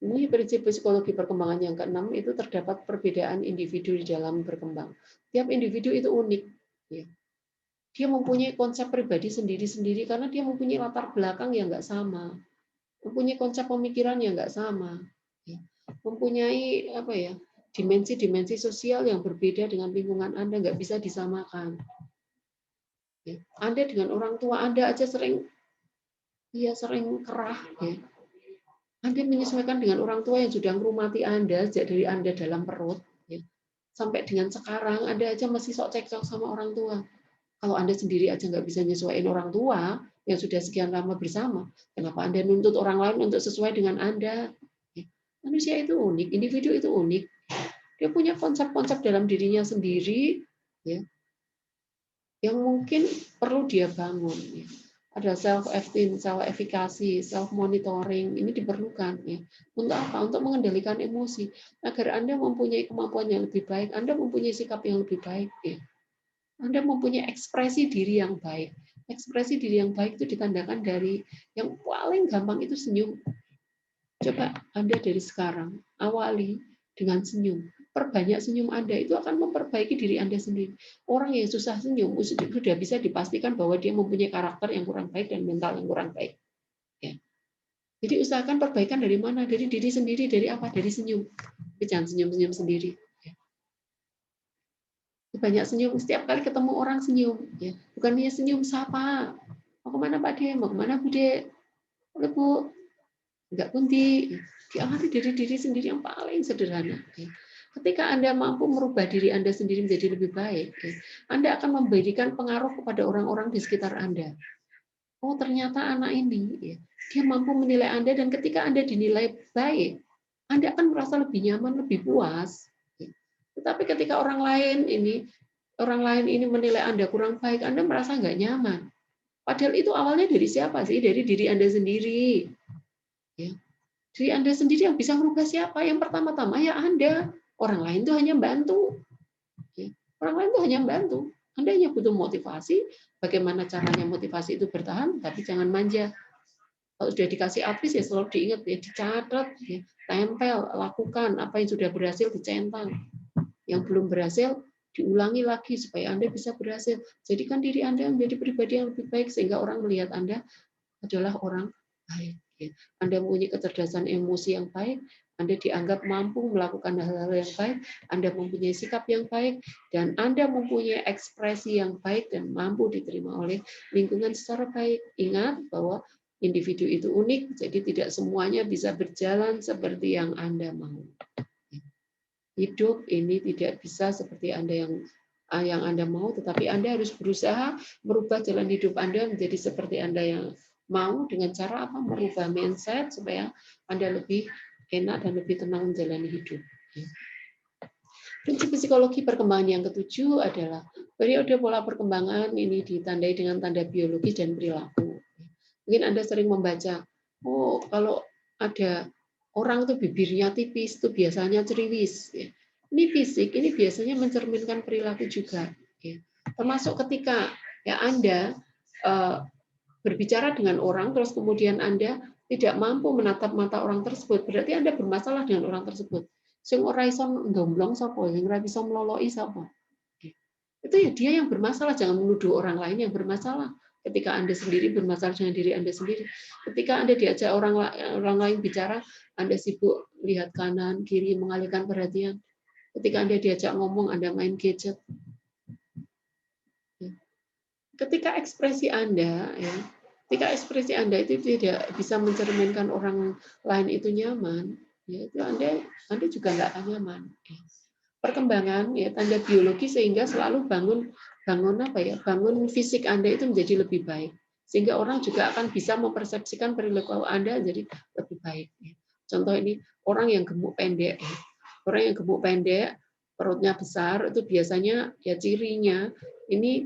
Ini prinsip psikologi perkembangan yang keenam itu terdapat perbedaan individu di dalam berkembang. Tiap individu itu unik. Ya. Dia mempunyai konsep pribadi sendiri-sendiri karena dia mempunyai latar belakang yang nggak sama, mempunyai konsep pemikiran yang nggak sama, ya. Mempunyai dimensi-dimensi sosial yang berbeda dengan lingkungan Anda, nggak bisa disamakan. Ya. Anda dengan orang tua Anda aja sering kerah. Ya. Anda menyesuaikan dengan orang tua yang sudah merumati Anda sejak dari Anda dalam perut, ya. Sampai dengan sekarang Anda aja masih sok cekcok sama orang tua. Kalau Anda sendiri aja nggak bisa nyesuaiin orang tua yang sudah sekian lama bersama, kenapa Anda nuntut orang lain untuk sesuai dengan Anda? Manusia itu unik, individu itu unik. Dia punya konsep-konsep dalam dirinya sendiri, ya, yang mungkin perlu dia bangun. Ya. Ada self-esteem, self-efficacy, self-monitoring, ini diperlukan. Ya. Untuk apa? Untuk mengendalikan emosi. Agar Anda mempunyai kemampuan yang lebih baik, Anda mempunyai sikap yang lebih baik. Ya. Anda mempunyai ekspresi diri yang baik. Ekspresi diri yang baik itu ditandakan dari yang paling gampang itu senyum. Coba Anda dari sekarang, awali dengan senyum. Perbanyak senyum Anda, itu akan memperbaiki diri Anda sendiri. Orang yang susah senyum, sudah bisa dipastikan bahwa dia mempunyai karakter yang kurang baik dan mental yang kurang baik. Ya. Jadi usahakan perbaikan dari mana? Dari diri sendiri, dari apa? Dari senyum. Tapi jangan senyum-senyum sendiri. Banyak senyum, setiap kali ketemu orang senyum, ya. Bukan hanya senyum, sapa. Mau kemana Pak De? Mau kemana Bu De? Oleh Bu, enggak Kunti. Diawali dari diri sendiri yang paling sederhana. Ya. Ketika Anda mampu merubah diri Anda sendiri menjadi lebih baik, ya, Anda akan memberikan pengaruh kepada orang-orang di sekitar Anda. Oh ternyata anak ini, ya, dia mampu menilai Anda, dan ketika Anda dinilai baik, Anda akan merasa lebih nyaman, lebih puas. Tetapi ketika orang lain ini menilai Anda kurang baik, Anda merasa nggak nyaman. Padahal itu awalnya dari siapa sih? Dari diri Anda sendiri. Ya. Diri Anda sendiri yang bisa merubah siapa? Yang pertama-tama ya Anda. Orang lain itu hanya bantu. Orang lain itu hanya bantu. Anda hanya butuh motivasi, bagaimana caranya motivasi itu bertahan, tapi jangan manja. Kalau sudah dikasih advice ya selalu diingat, ya dicatat, ya, tempel, lakukan apa yang sudah berhasil dicentang. Yang belum berhasil diulangi lagi supaya Anda bisa berhasil. Jadikan diri Anda menjadi pribadi yang lebih baik sehingga orang melihat Anda adalah orang baik. Anda mempunyai kecerdasan emosi yang baik, Anda dianggap mampu melakukan hal-hal yang baik, Anda mempunyai sikap yang baik, dan Anda mempunyai ekspresi yang baik dan mampu diterima oleh lingkungan secara baik. Ingat bahwa individu itu unik, jadi tidak semuanya bisa berjalan seperti yang Anda mau. Hidup ini tidak bisa seperti yang Anda mau, tetapi Anda harus berusaha merubah jalan hidup Anda menjadi seperti Anda yang mau dengan cara apa? Merubah mindset supaya Anda lebih enak dan lebih tenang menjalani hidup. Prinsip psikologi perkembangan yang ketujuh adalah periode pola perkembangan ini ditandai dengan tanda biologis dan perilaku. Mungkin Anda sering membaca, oh kalau ada orang tuh bibirnya tipis tuh biasanya ceriwis. Ini fisik, ini biasanya mencerminkan perilaku juga. Termasuk ketika ya Anda berbicara dengan orang, terus kemudian Anda tidak mampu menatap mata orang tersebut, berarti Anda bermasalah dengan orang tersebut. Sing ora iso ndomblong sapa, sing ora bisa meloloki sapa. Itu ya dia yang bermasalah, jangan menuduh orang lain yang bermasalah. Ketika Anda sendiri bermasalah dengan diri Anda sendiri. Ketika Anda diajak orang lain bicara, Anda sibuk lihat kanan, kiri, mengalihkan perhatian. Ketika Anda diajak ngomong, Anda main gadget. Ketika ekspresi Anda, ketika ekspresi Anda itu tidak bisa mencerminkan orang lain itu nyaman, ya itu Anda juga nggak akan nyaman. Perkembangan ya tanda biologi sehingga selalu bangun fisik Anda itu menjadi lebih baik, sehingga orang juga akan bisa mempersepsikan perilaku Anda jadi lebih baik. Contoh ini orang yang gemuk pendek, orang yang gemuk pendek perutnya besar itu biasanya ya cirinya ini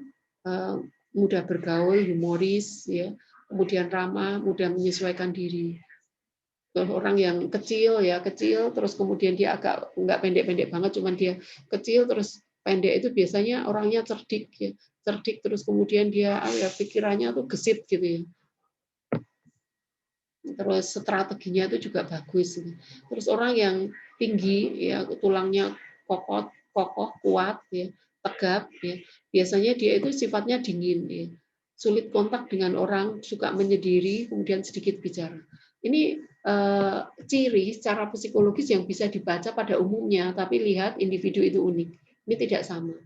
mudah bergaul, humoris, ya, kemudian ramah, mudah menyesuaikan diri. Orang yang kecil terus kemudian dia agak nggak pendek-pendek banget, cuman dia kecil terus pendek itu biasanya orangnya cerdik ya, cerdik terus kemudian dia pikirannya tuh gesit gitu ya. Terus strateginya itu juga bagus. Terus orang yang tinggi ya tulangnya kokoh, kuat ya, tegap ya. Biasanya dia itu sifatnya dingin ya. Sulit kontak dengan orang, suka menyendiri, kemudian sedikit bicara. Ini ciri secara psikologis yang bisa dibaca pada umumnya, tapi lihat individu itu unik. Ini tidak sama.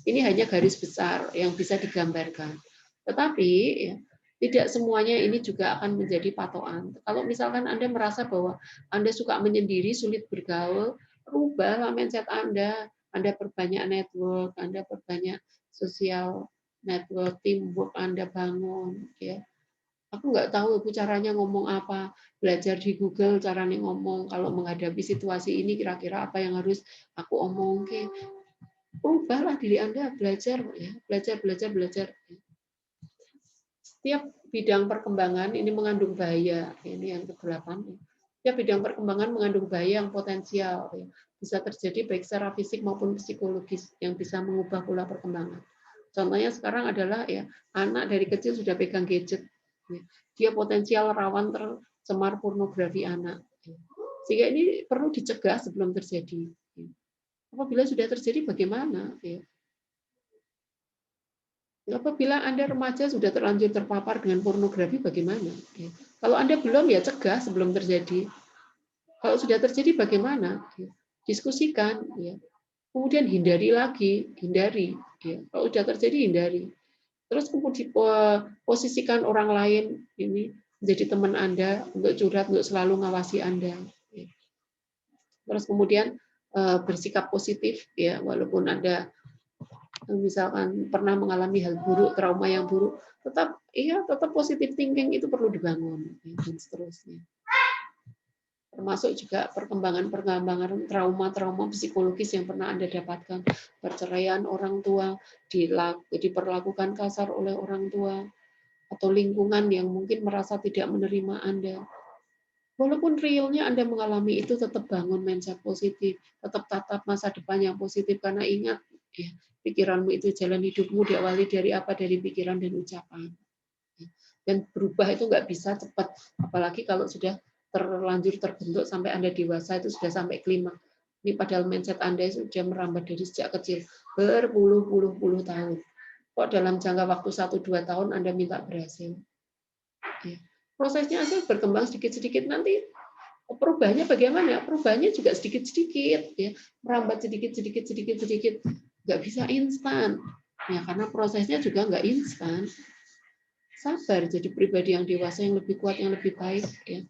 Ini hanya garis besar yang bisa digambarkan. Tetapi ya, tidak semuanya ini juga akan menjadi patokan. Kalau misalkan Anda merasa bahwa Anda suka menyendiri, sulit bergaul, rubahlah mindset Anda. Anda perbanyak network, Anda perbanyak sosial network, teamwork Anda bangun. Ya. Aku nggak tahu caranya ngomong apa, belajar di Google caranya ngomong. Kalau menghadapi situasi ini kira-kira apa yang harus aku omong ke. Ubahlah diri Anda, belajar ya, belajar. Setiap bidang perkembangan ini mengandung bahaya. Ini yang ke-8. Setiap bidang perkembangan mengandung bahaya yang potensial. Bisa terjadi baik secara fisik maupun psikologis yang bisa mengubah pola perkembangan. Contohnya sekarang adalah ya anak dari kecil sudah pegang gadget. Dia potensial rawan tercemar pornografi anak. Sehingga ini perlu dicegah sebelum terjadi. Apabila sudah terjadi bagaimana? Apabila Anda remaja sudah terlanjur terpapar dengan pornografi, bagaimana? Kalau Anda belum, ya cegah sebelum terjadi. Kalau sudah terjadi, bagaimana? Diskusikan. Kemudian hindari. Kalau sudah terjadi, hindari. Terus kemudian posisikan orang lain ini menjadi teman Anda untuk curhat, untuk selalu ngawasi Anda. Terus kemudian bersikap positif, ya walaupun Anda misalkan pernah mengalami hal buruk, trauma yang buruk, tetap positive thinking itu perlu dibangun dan seterusnya. Termasuk juga perkembangan trauma psikologis yang pernah Anda dapatkan, perceraian orang tua, diperlakukan kasar oleh orang tua, atau lingkungan yang mungkin merasa tidak menerima Anda. Walaupun realnya Anda mengalami itu, tetap bangun mindset positif, tetap tatap masa depan yang positif, karena ingat, ya, pikiranmu itu jalan hidupmu diawali dari apa? Dari pikiran dan ucapan. Dan berubah itu nggak bisa cepat, apalagi kalau sudah terlanjur terbentuk sampai Anda dewasa, itu sudah sampai klimaks. Ini padahal mindset Anda sudah merambat dari sejak kecil, berpuluh-puluh tahun. Kok dalam jangka waktu 1-2 tahun Anda minta berhasil? Ya. Prosesnya aja berkembang sedikit-sedikit, nanti perubahannya bagaimana? Perubahannya juga sedikit-sedikit, ya, merambat sedikit-sedikit, nggak bisa instan, ya, karena prosesnya juga nggak instan. Sabar jadi pribadi yang dewasa, yang lebih kuat, yang lebih baik, ya.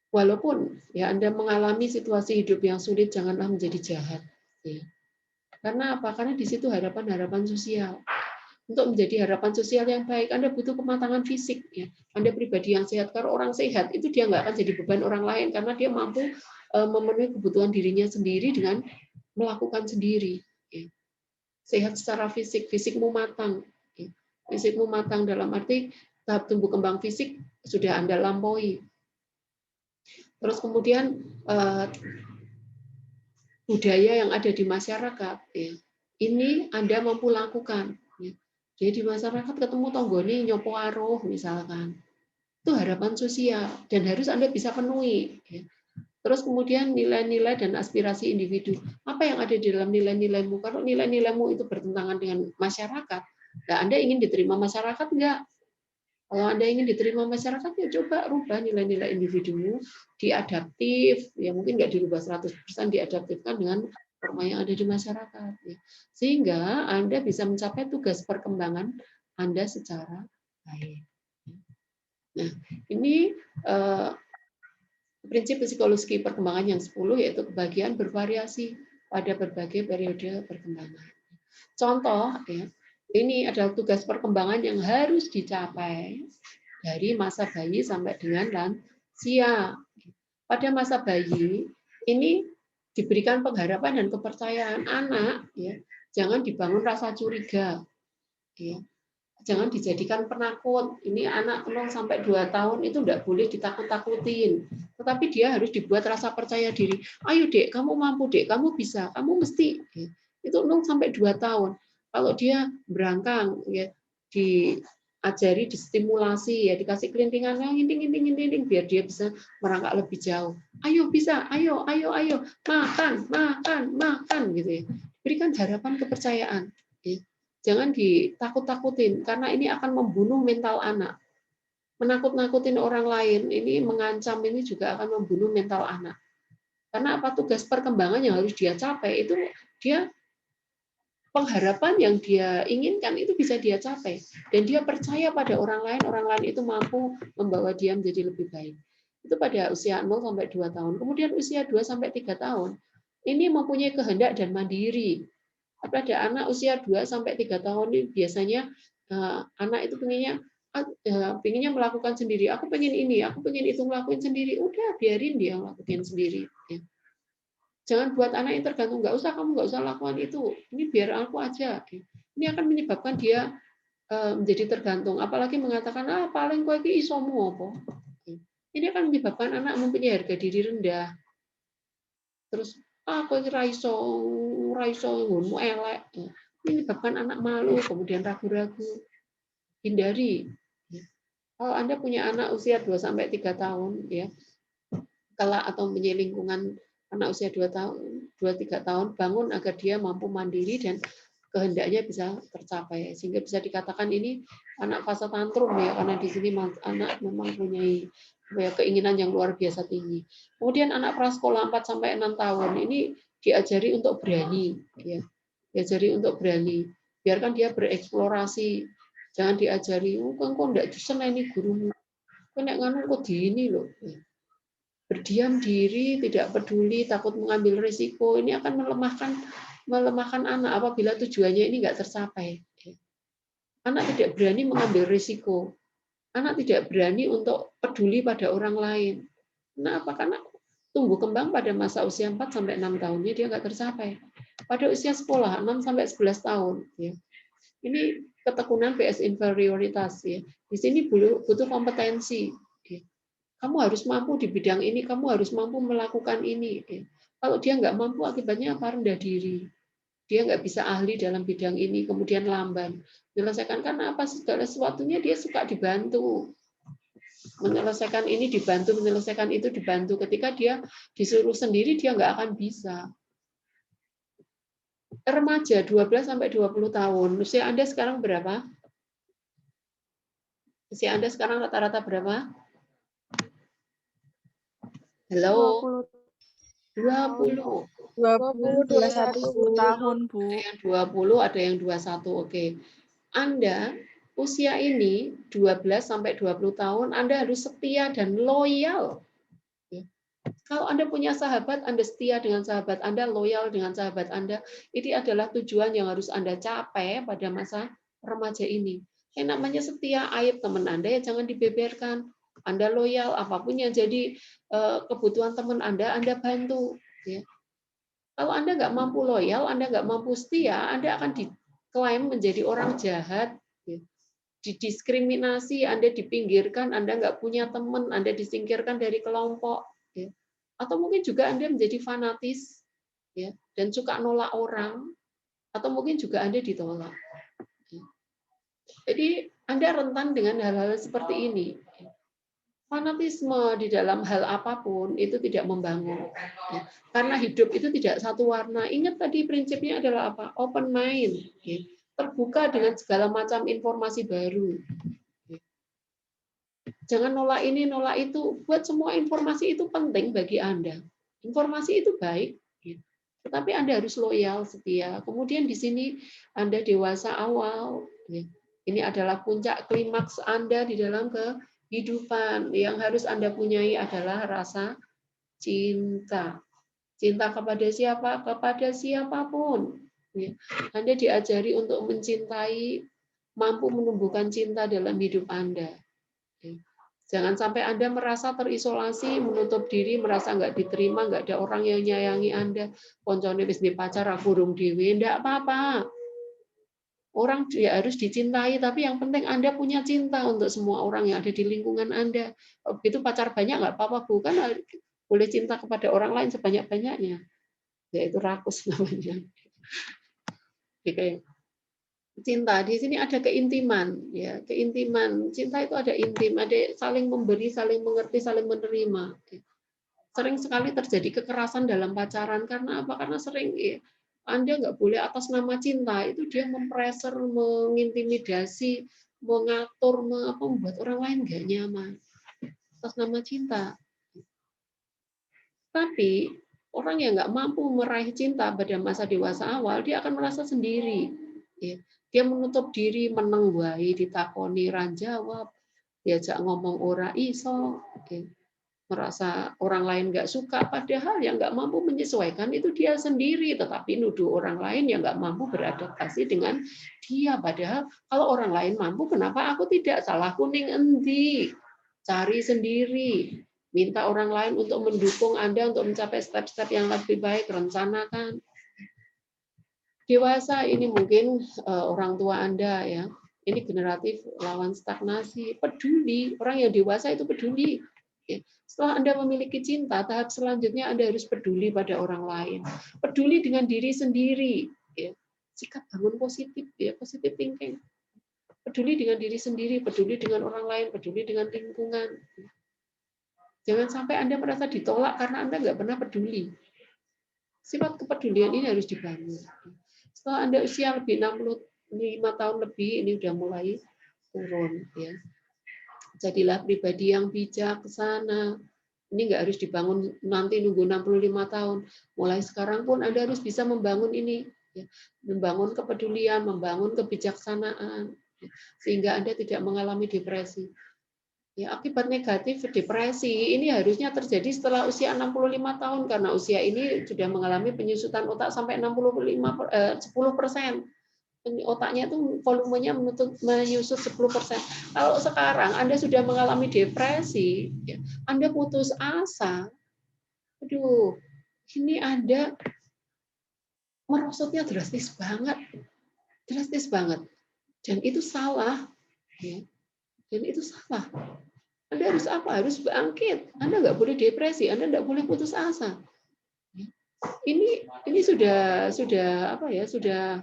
Walaupun ya Anda mengalami situasi hidup yang sulit, janganlah menjadi jahat, ya. Karena apa? Karena di situ harapan-harapan sosial. Untuk menjadi harapan sosial yang baik, Anda butuh kematangan fisik. Ya. Anda pribadi yang sehat. Kalau orang sehat, itu dia nggak akan jadi beban orang lain, karena dia mampu memenuhi kebutuhan dirinya sendiri dengan melakukan sendiri. Ya. Sehat secara fisik, fisikmu matang. Ya. Fisikmu matang dalam arti tahap tumbuh kembang fisik sudah Anda lampaui. Terus kemudian budaya yang ada di masyarakat, ya, ini Anda mampu lakukan. Ya. Jadi di masyarakat ketemu tonggoni nyopo aruh misalkan, itu harapan sosial dan harus Anda bisa penuhi. Ya. Terus kemudian nilai-nilai dan aspirasi individu. Apa yang ada di dalam nilai-nilaimu? Kalau nilai-nilaimu itu bertentangan dengan masyarakat, nah Anda ingin diterima masyarakat enggak? Kalau Anda ingin diterima masyarakat, ya coba rubah nilai-nilai individumu, diadaptif, ya mungkin nggak dirubah 100%, diadaptifkan dengan norma yang ada di masyarakat. Ya. Sehingga Anda bisa mencapai tugas perkembangan Anda secara baik. Nah, ini prinsip psikologi perkembangan yang 10, yaitu kebahagiaan bervariasi pada berbagai periode perkembangan. Contoh, ya, ini adalah tugas perkembangan yang harus dicapai dari masa bayi sampai dengan lansia. Pada masa bayi ini diberikan pengharapan dan kepercayaan anak, ya, jangan dibangun rasa curiga, ya. Jangan dijadikan penakut. Ini anak 0 sampai 2 tahun itu tidak boleh ditakut-takutin. Tetapi dia harus dibuat rasa percaya diri. Ayo Dek, kamu mampu Dek, kamu bisa, kamu mesti. Itu 0 sampai 2 tahun. Kalau dia berangkang, ya, diajari, distimulasi, ya, dikasih kelintingan, nginting, biar dia bisa merangkak lebih jauh. Ayo bisa, ayo, makan, gitu ya. Berikan harapan kepercayaan. Ya. Jangan ditakut-takutin, karena ini akan membunuh mental anak. Menakut-nakutin orang lain, ini mengancam, ini juga akan membunuh mental anak. Karena apa? Tugas perkembangan yang harus dia capai, itu dia pengharapan yang dia inginkan itu bisa dia capai. Dan dia percaya pada orang lain itu mampu membawa dia menjadi lebih baik. Itu pada usia 0 sampai 2 tahun. Kemudian usia 2 sampai 3 tahun, ini mempunyai kehendak dan mandiri. Pada anak usia 2 sampai 3 tahun ini biasanya anak itu pengennya melakukan sendiri. Aku pengen ini, aku pengen itu, ngelakuin sendiri. Udah, biarin dia ngelakuin sendiri. Ya. Jangan buat anak yang tergantung, kamu nggak usah lakukan itu. Ini biar aku aja. Ya. Ini akan menyebabkan dia menjadi tergantung. Apalagi mengatakan, paling kowe iki isomu apa. Ya. Ini akan menyebabkan anak mempunyai harga diri rendah. Terus kowe ora iso nggonmu elek. Ya. Ini menyebabkan anak malu, kemudian ragu-ragu. Hindari. Kalau Anda punya anak usia 2 sampai 3 tahun, ya, kelak atau punya lingkungan anak usia 2 tahun, 2-3 tahun, bangun agar dia mampu mandiri dan kehendaknya bisa tercapai. Sehingga bisa dikatakan ini anak fase tantrum, ya, karena di sini anak memang punya keinginan yang luar biasa tinggi. Kemudian anak prasekolah 4 sampai 6 tahun ini diajari untuk berani, ya. Diajari untuk berani. Biarkan dia bereksplorasi. Jangan diajari, kok ndak diseneni gurumu. Kok nek ngono kok diini loh. Berdiam diri, tidak peduli, takut mengambil risiko, ini akan melemahkan anak apabila tujuannya ini nggak tercapai. Anak tidak berani mengambil risiko. Anak tidak berani untuk peduli pada orang lain. Kenapa? Karena tumbuh kembang pada masa usia 4 sampai 6 tahunnya dia nggak tercapai. Pada usia sekolah 6 sampai 11 tahun, ya. Ini ketekunan PS inferioritas, ya. Di sini butuh kompetensi. Ya. Kamu harus mampu di bidang ini, kamu harus mampu melakukan ini. Kalau dia nggak mampu, akibatnya apa? Rendah diri. Dia nggak bisa ahli dalam bidang ini, kemudian lamban. Menyelesaikan karena apa? Segala sesuatunya dia suka dibantu. Menyelesaikan ini dibantu, menyelesaikan itu dibantu. Ketika dia disuruh sendiri, dia nggak akan bisa. Remaja 12 sampai 20 tahun. Usia Anda sekarang berapa? Usia Anda sekarang rata-rata berapa? Halo? 20 tahun. 20. 20, 21 tahun, Bu. Ada yang 20, ada yang 21. Oke. Anda usia ini 12 sampai 20 tahun, Anda harus setia dan loyal. Kalau Anda punya sahabat, Anda setia dengan sahabat Anda, loyal dengan sahabat Anda. Ini adalah tujuan yang harus Anda capai pada masa remaja ini. Yang namanya setia, aib teman Anda ya jangan dibeberkan. Anda loyal, apapun yang jadi kebutuhan teman Anda bantu. Ya. Kalau Anda nggak mampu loyal, Anda nggak mampu setia, Anda akan diklaim menjadi orang jahat, ya. Didiskriminasi, Anda dipinggirkan, Anda nggak punya teman, Anda disingkirkan dari kelompok. Ya. Atau mungkin juga Anda menjadi fanatis, ya, dan suka nolak orang, atau mungkin juga Anda ditolak. Ya. Jadi Anda rentan dengan hal-hal seperti ini. Fanatisme di dalam hal apapun itu tidak membangun. Ya. Karena hidup itu tidak satu warna. Ingat tadi prinsipnya adalah apa? Open mind. Ya. Terbuka dengan segala macam informasi baru. Ya. Jangan nolak ini, nolak itu. Buat semua informasi itu penting bagi Anda. Informasi itu baik. Ya. Tetapi Anda harus loyal, setia. Kemudian di sini Anda dewasa awal. Ya. Ini adalah puncak klimaks Anda di dalam kehidupan. Yang harus Anda punyai adalah rasa cinta. Cinta kepada siapa? Kepada siapapun. Ya. Anda diajari untuk mencintai, mampu menumbuhkan cinta dalam hidup Anda. Ya. Jangan sampai Anda merasa terisolasi, menutup diri, merasa nggak diterima, nggak ada orang yang nyayangi Anda. Koncone wis di pacar, aku urung dhewe, ndak apa-apa. Orang ya harus dicintai, tapi yang penting Anda punya cinta untuk semua orang yang ada di lingkungan Anda. Begitu pacar banyak nggak apa-apa, bukan boleh cinta kepada orang lain sebanyak-banyaknya. Yaitu rakus namanya. Oke. Cinta di sini ada keintiman, ya keintiman. Cinta itu ada intim, ada saling memberi, saling mengerti, saling menerima. Sering sekali terjadi kekerasan dalam pacaran karena apa? Karena sering ya, Anda nggak boleh atas nama cinta itu dia mempreser, mengintimidasi, mengatur, membuat orang lain nggak nyaman atas nama cinta. Tapi orang yang nggak mampu meraih cinta pada masa dewasa awal, dia akan merasa sendiri. Ya. Dia menutup diri, meneng wae, ditakoni ran jawab, diajak ngomong ora iso. Ya. Merasa orang lain nggak suka, padahal yang nggak mampu menyesuaikan itu dia sendiri, tetapi nuduh orang lain yang nggak mampu beradaptasi dengan dia. Padahal kalau orang lain mampu, kenapa aku tidak? Salah kuning endi? Cari sendiri. Minta orang lain untuk mendukung Anda untuk mencapai step-step yang lebih baik, rencanakan. Dewasa ini mungkin orang tua Anda ya. Ini generatif lawan stagnasi, peduli. Orang yang dewasa itu peduli. Setelah Anda memiliki cinta, tahap selanjutnya Anda harus peduli pada orang lain. Peduli dengan diri sendiri. Sikap bangun positif, ya positive thinking. Peduli dengan diri sendiri, peduli dengan orang lain, peduli dengan lingkungan. Jangan sampai Anda merasa ditolak karena Anda nggak pernah peduli. Sifat kepedulian ini harus dibangun. Setelah Anda usia lebih 65 tahun lebih, ini sudah mulai turun. Ya. Jadilah pribadi yang bijaksana. Ini nggak harus dibangun nanti nunggu 65 tahun. Mulai sekarang pun Anda harus bisa membangun ini. Ya. Membangun kepedulian, membangun kebijaksanaan. Ya. Sehingga Anda tidak mengalami depresi. Ya, akibat negatif depresi ini harusnya terjadi setelah usia 65 tahun karena usia ini sudah mengalami penyusutan otak sampai 10%. Otaknya itu volumenya menyusut 10%. Kalau sekarang Anda sudah mengalami depresi, ya, Anda putus asa. Aduh, ini Anda merosotnya drastis banget. Drastis banget. Dan itu salah, ya. Dan itu salah. Anda harus apa? Harus bangkit. Anda nggak boleh depresi. Anda nggak boleh putus asa. Ini sudah apa ya? Sudah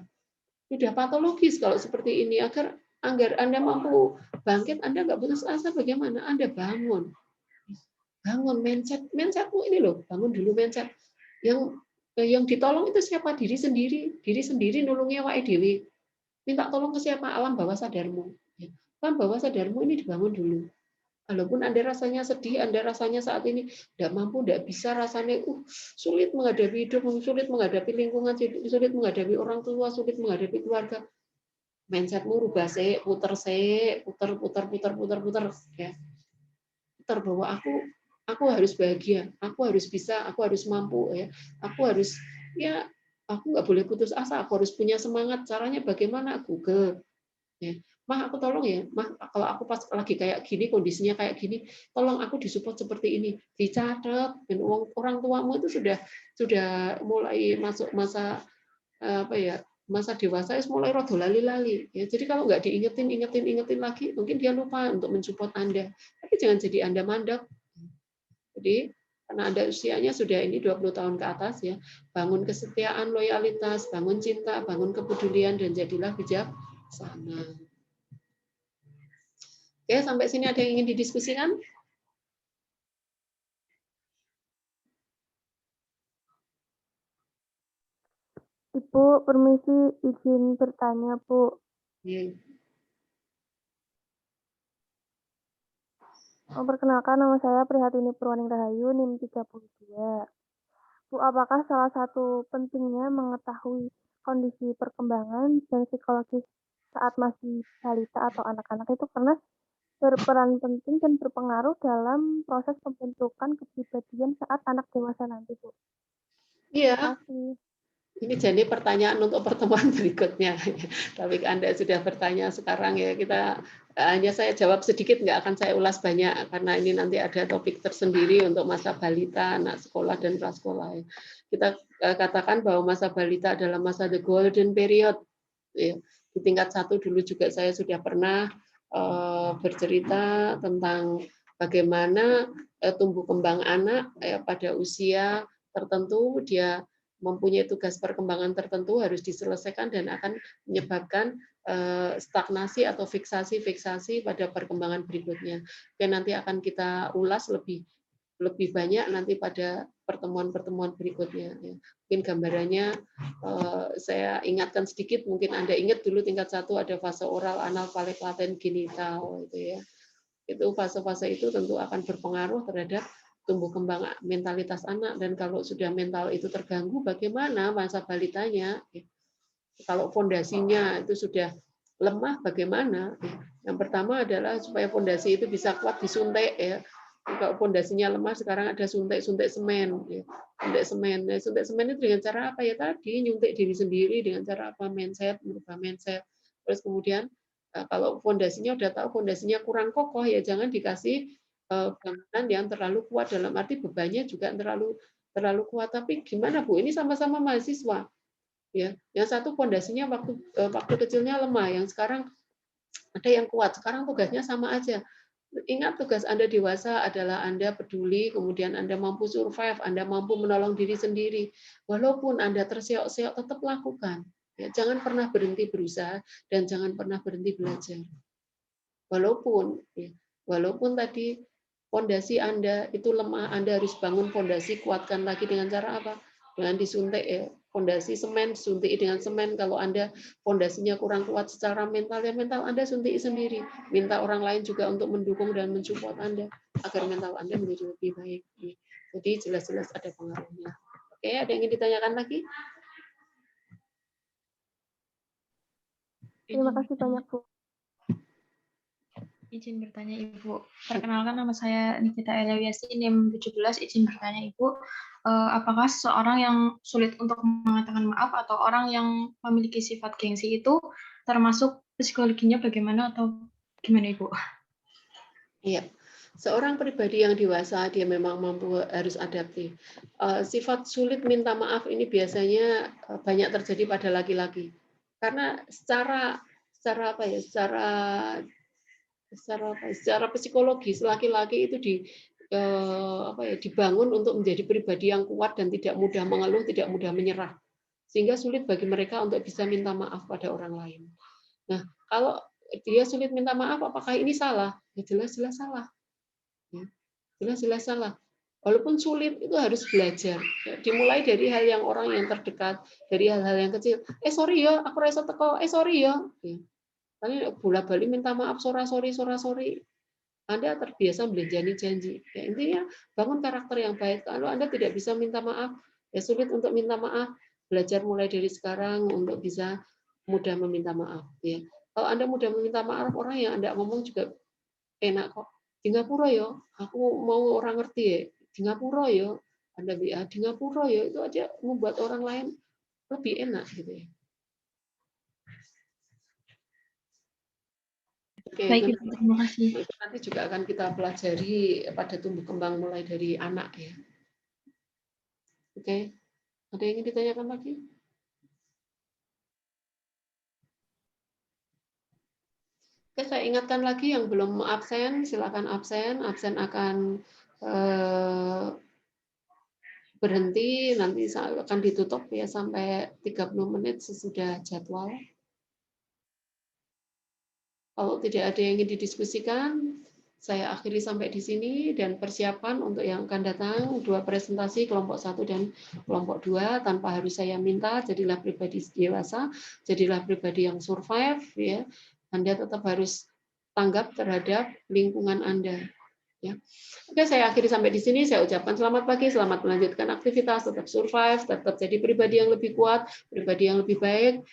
patologis kalau seperti ini. Agar Anda mampu bangkit, Anda nggak putus asa. Bagaimana? Anda bangun mindsetmu ini loh. Bangun dulu mindset. Yang ditolong itu siapa? Diri sendiri nulungnya wae dewi. Minta tolong ke siapa? Alam bawah sadarmu. Alam bawah sadarmu ini dibangun dulu. Walaupun Anda rasanya sedih, Anda rasanya saat ini tidak mampu, tidak bisa, rasanya sulit menghadapi hidup, sulit menghadapi lingkungan, sulit menghadapi orang tua, sulit menghadapi keluarga. Mindsetmu rubah puter ya. Putar bahwa aku harus bahagia, aku harus bisa, aku harus mampu ya. Aku nggak boleh putus asa, aku harus punya semangat. Caranya bagaimana? Google. Ya. Mah, aku tolong ya, Mah, kalau aku pas lagi kayak gini, kondisinya kayak gini, tolong aku disupport seperti ini, dicatat. Dan orang tuamu itu sudah mulai masuk masa apa ya, masa dewasa, mulai rodo lali-lali. Ya, jadi kalau nggak ingetin lagi, mungkin dia lupa untuk mensupport Anda. Tapi jangan jadi Anda mandek. Jadi karena Anda usianya sudah ini 20 tahun ke atas ya, bangun kesetiaan, loyalitas, bangun cinta, bangun kepedulian, dan jadilah bijaksana. Oke, sampai sini ada yang ingin didiskusikan? Ibu, permisi izin bertanya, Bu. Ya. Perkenalkan, nama saya Prihatini Purwaning Rahayu, NIM 32. Bu, apakah salah satu pentingnya mengetahui kondisi perkembangan dan psikologis saat masih balita atau anak-anak itu karena berperan penting dan berpengaruh dalam proses pembentukan kepribadian saat anak dewasa nanti, Bu? Iya. Terima kasih. Ini jadi pertanyaan untuk pertemuan berikutnya. Tapi Anda sudah bertanya sekarang ya, hanya saya jawab sedikit, nggak akan saya ulas banyak karena ini nanti ada topik tersendiri untuk masa balita, anak sekolah dan prasekolah. Kita katakan bahwa masa balita adalah masa the golden period. Di tingkat 1 dulu juga saya sudah pernah bercerita tentang bagaimana tumbuh kembang anak pada usia tertentu, dia mempunyai tugas perkembangan tertentu harus diselesaikan dan akan menyebabkan stagnasi atau fiksasi pada perkembangan berikutnya. Oke, nanti akan kita ulas lebih banyak nanti pada pertemuan-pertemuan berikutnya. Mungkin gambarannya saya ingatkan sedikit, mungkin Anda ingat dulu tingkat 1 ada fase oral, anal, palate, laten, genital, itu ya. Itu fase-fase itu tentu akan berpengaruh terhadap tumbuh kembang mentalitas anak, dan kalau sudah mental itu terganggu, bagaimana masa balitanya? Kalau fondasinya itu sudah lemah, bagaimana? Yang pertama adalah supaya fondasi itu bisa kuat disuntik ya. Kalau fondasinya lemah, sekarang ada suntik semen. Ya. Suntik semen itu dengan cara apa ya tadi? Nyuntik diri sendiri dengan cara apa? Merubah mindset. Terus kemudian kalau fondasinya udah tahu fondasinya kurang kokoh, ya jangan dikasih bangunan yang terlalu kuat, dalam arti bebannya juga terlalu kuat. Tapi gimana Bu? Ini sama-sama mahasiswa. Ya, yang satu fondasinya waktu kecilnya lemah, yang sekarang ada yang kuat. Sekarang tugasnya sama aja. Ingat, tugas Anda dewasa adalah Anda peduli, kemudian Anda mampu survive, Anda mampu menolong diri sendiri. Walaupun Anda terseok-seok, tetap lakukan. Ya, jangan pernah berhenti berusaha dan jangan pernah berhenti belajar. Walaupun tadi fondasi Anda itu lemah, Anda harus bangun fondasi, kuatkan lagi dengan cara apa? Dengan disuntik ya. Fondasi semen, suntik dengan semen. Kalau Anda fondasinya kurang kuat secara mental, ya mental Anda suntik sendiri. Minta orang lain juga untuk mendukung dan mensupport Anda agar mental Anda menjadi lebih baik. Jadi jelas-jelas ada pengaruhnya. Oke, ada yang ingin ditanyakan lagi? Terima kasih banyak, Bu. Izin bertanya Ibu. Perkenalkan, nama saya Nikita Eliawiasi, NIM 17. Izin bertanya Ibu, apakah seseorang yang sulit untuk mengatakan maaf atau orang yang memiliki sifat gengsi itu termasuk psikologinya bagaimana atau gimana Ibu? Iya. Seorang pribadi yang dewasa, dia memang mampu harus adaptif. Sifat sulit minta maaf ini biasanya banyak terjadi pada laki-laki. Karena secara secara psikologis laki-laki itu dibangun untuk menjadi pribadi yang kuat dan tidak mudah mengeluh, tidak mudah menyerah, sehingga sulit bagi mereka untuk bisa minta maaf pada orang lain. Nah, kalau dia sulit minta maaf, apakah ini salah? Ya, jelas-jelas salah. Ya, jelas-jelas salah. Walaupun sulit, itu harus belajar. Ya, dimulai dari hal yang orang yang terdekat, dari hal-hal yang kecil. Sorry ya, aku rasa teko. Sorry ya. Kali bola-balik minta maaf, sorry. Anda terbiasa menjanji janji. Ya, intinya bangun karakter yang baik. Kalau Anda tidak bisa minta maaf, ya sulit untuk minta maaf. Belajar mulai dari sekarang untuk bisa mudah meminta maaf. Ya. Kalau Anda mudah meminta maaf, orang yang Anda ngomong juga enak kok. Singapura yo, aku mau orang ngerti ya. Singapura yo, Anda bilang Singapura yo, itu aja membuat orang lain lebih enak gitu ya. Oke, Baik, terima kasih. itu nanti juga akan kita pelajari pada tumbuh kembang mulai dari anak ya. Oke, ada yang ingin ditanyakan lagi? Oke, saya ingatkan lagi yang belum absen, silakan absen. Absen akan berhenti, nanti akan ditutup ya sampai 30 menit sesudah jadwal. Kalau tidak ada yang ingin didiskusikan, saya akhiri sampai di sini dan persiapan untuk yang akan datang 2 presentasi kelompok 1 dan kelompok 2 tanpa harus saya minta, jadilah pribadi dewasa, jadilah pribadi yang survive ya. Anda tetap harus tanggap terhadap lingkungan Anda. Ya. Oke, saya akhiri sampai di sini. Saya ucapkan selamat pagi, selamat melanjutkan aktivitas, tetap survive, tetap jadi pribadi yang lebih kuat, pribadi yang lebih baik.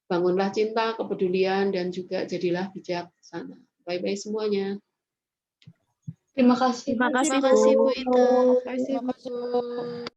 Bangunlah cinta, kepedulian, dan juga jadilah bijaksana. Bye-bye semuanya. Terima kasih. Terima kasih Bu Ita. Terima kasih, Bu.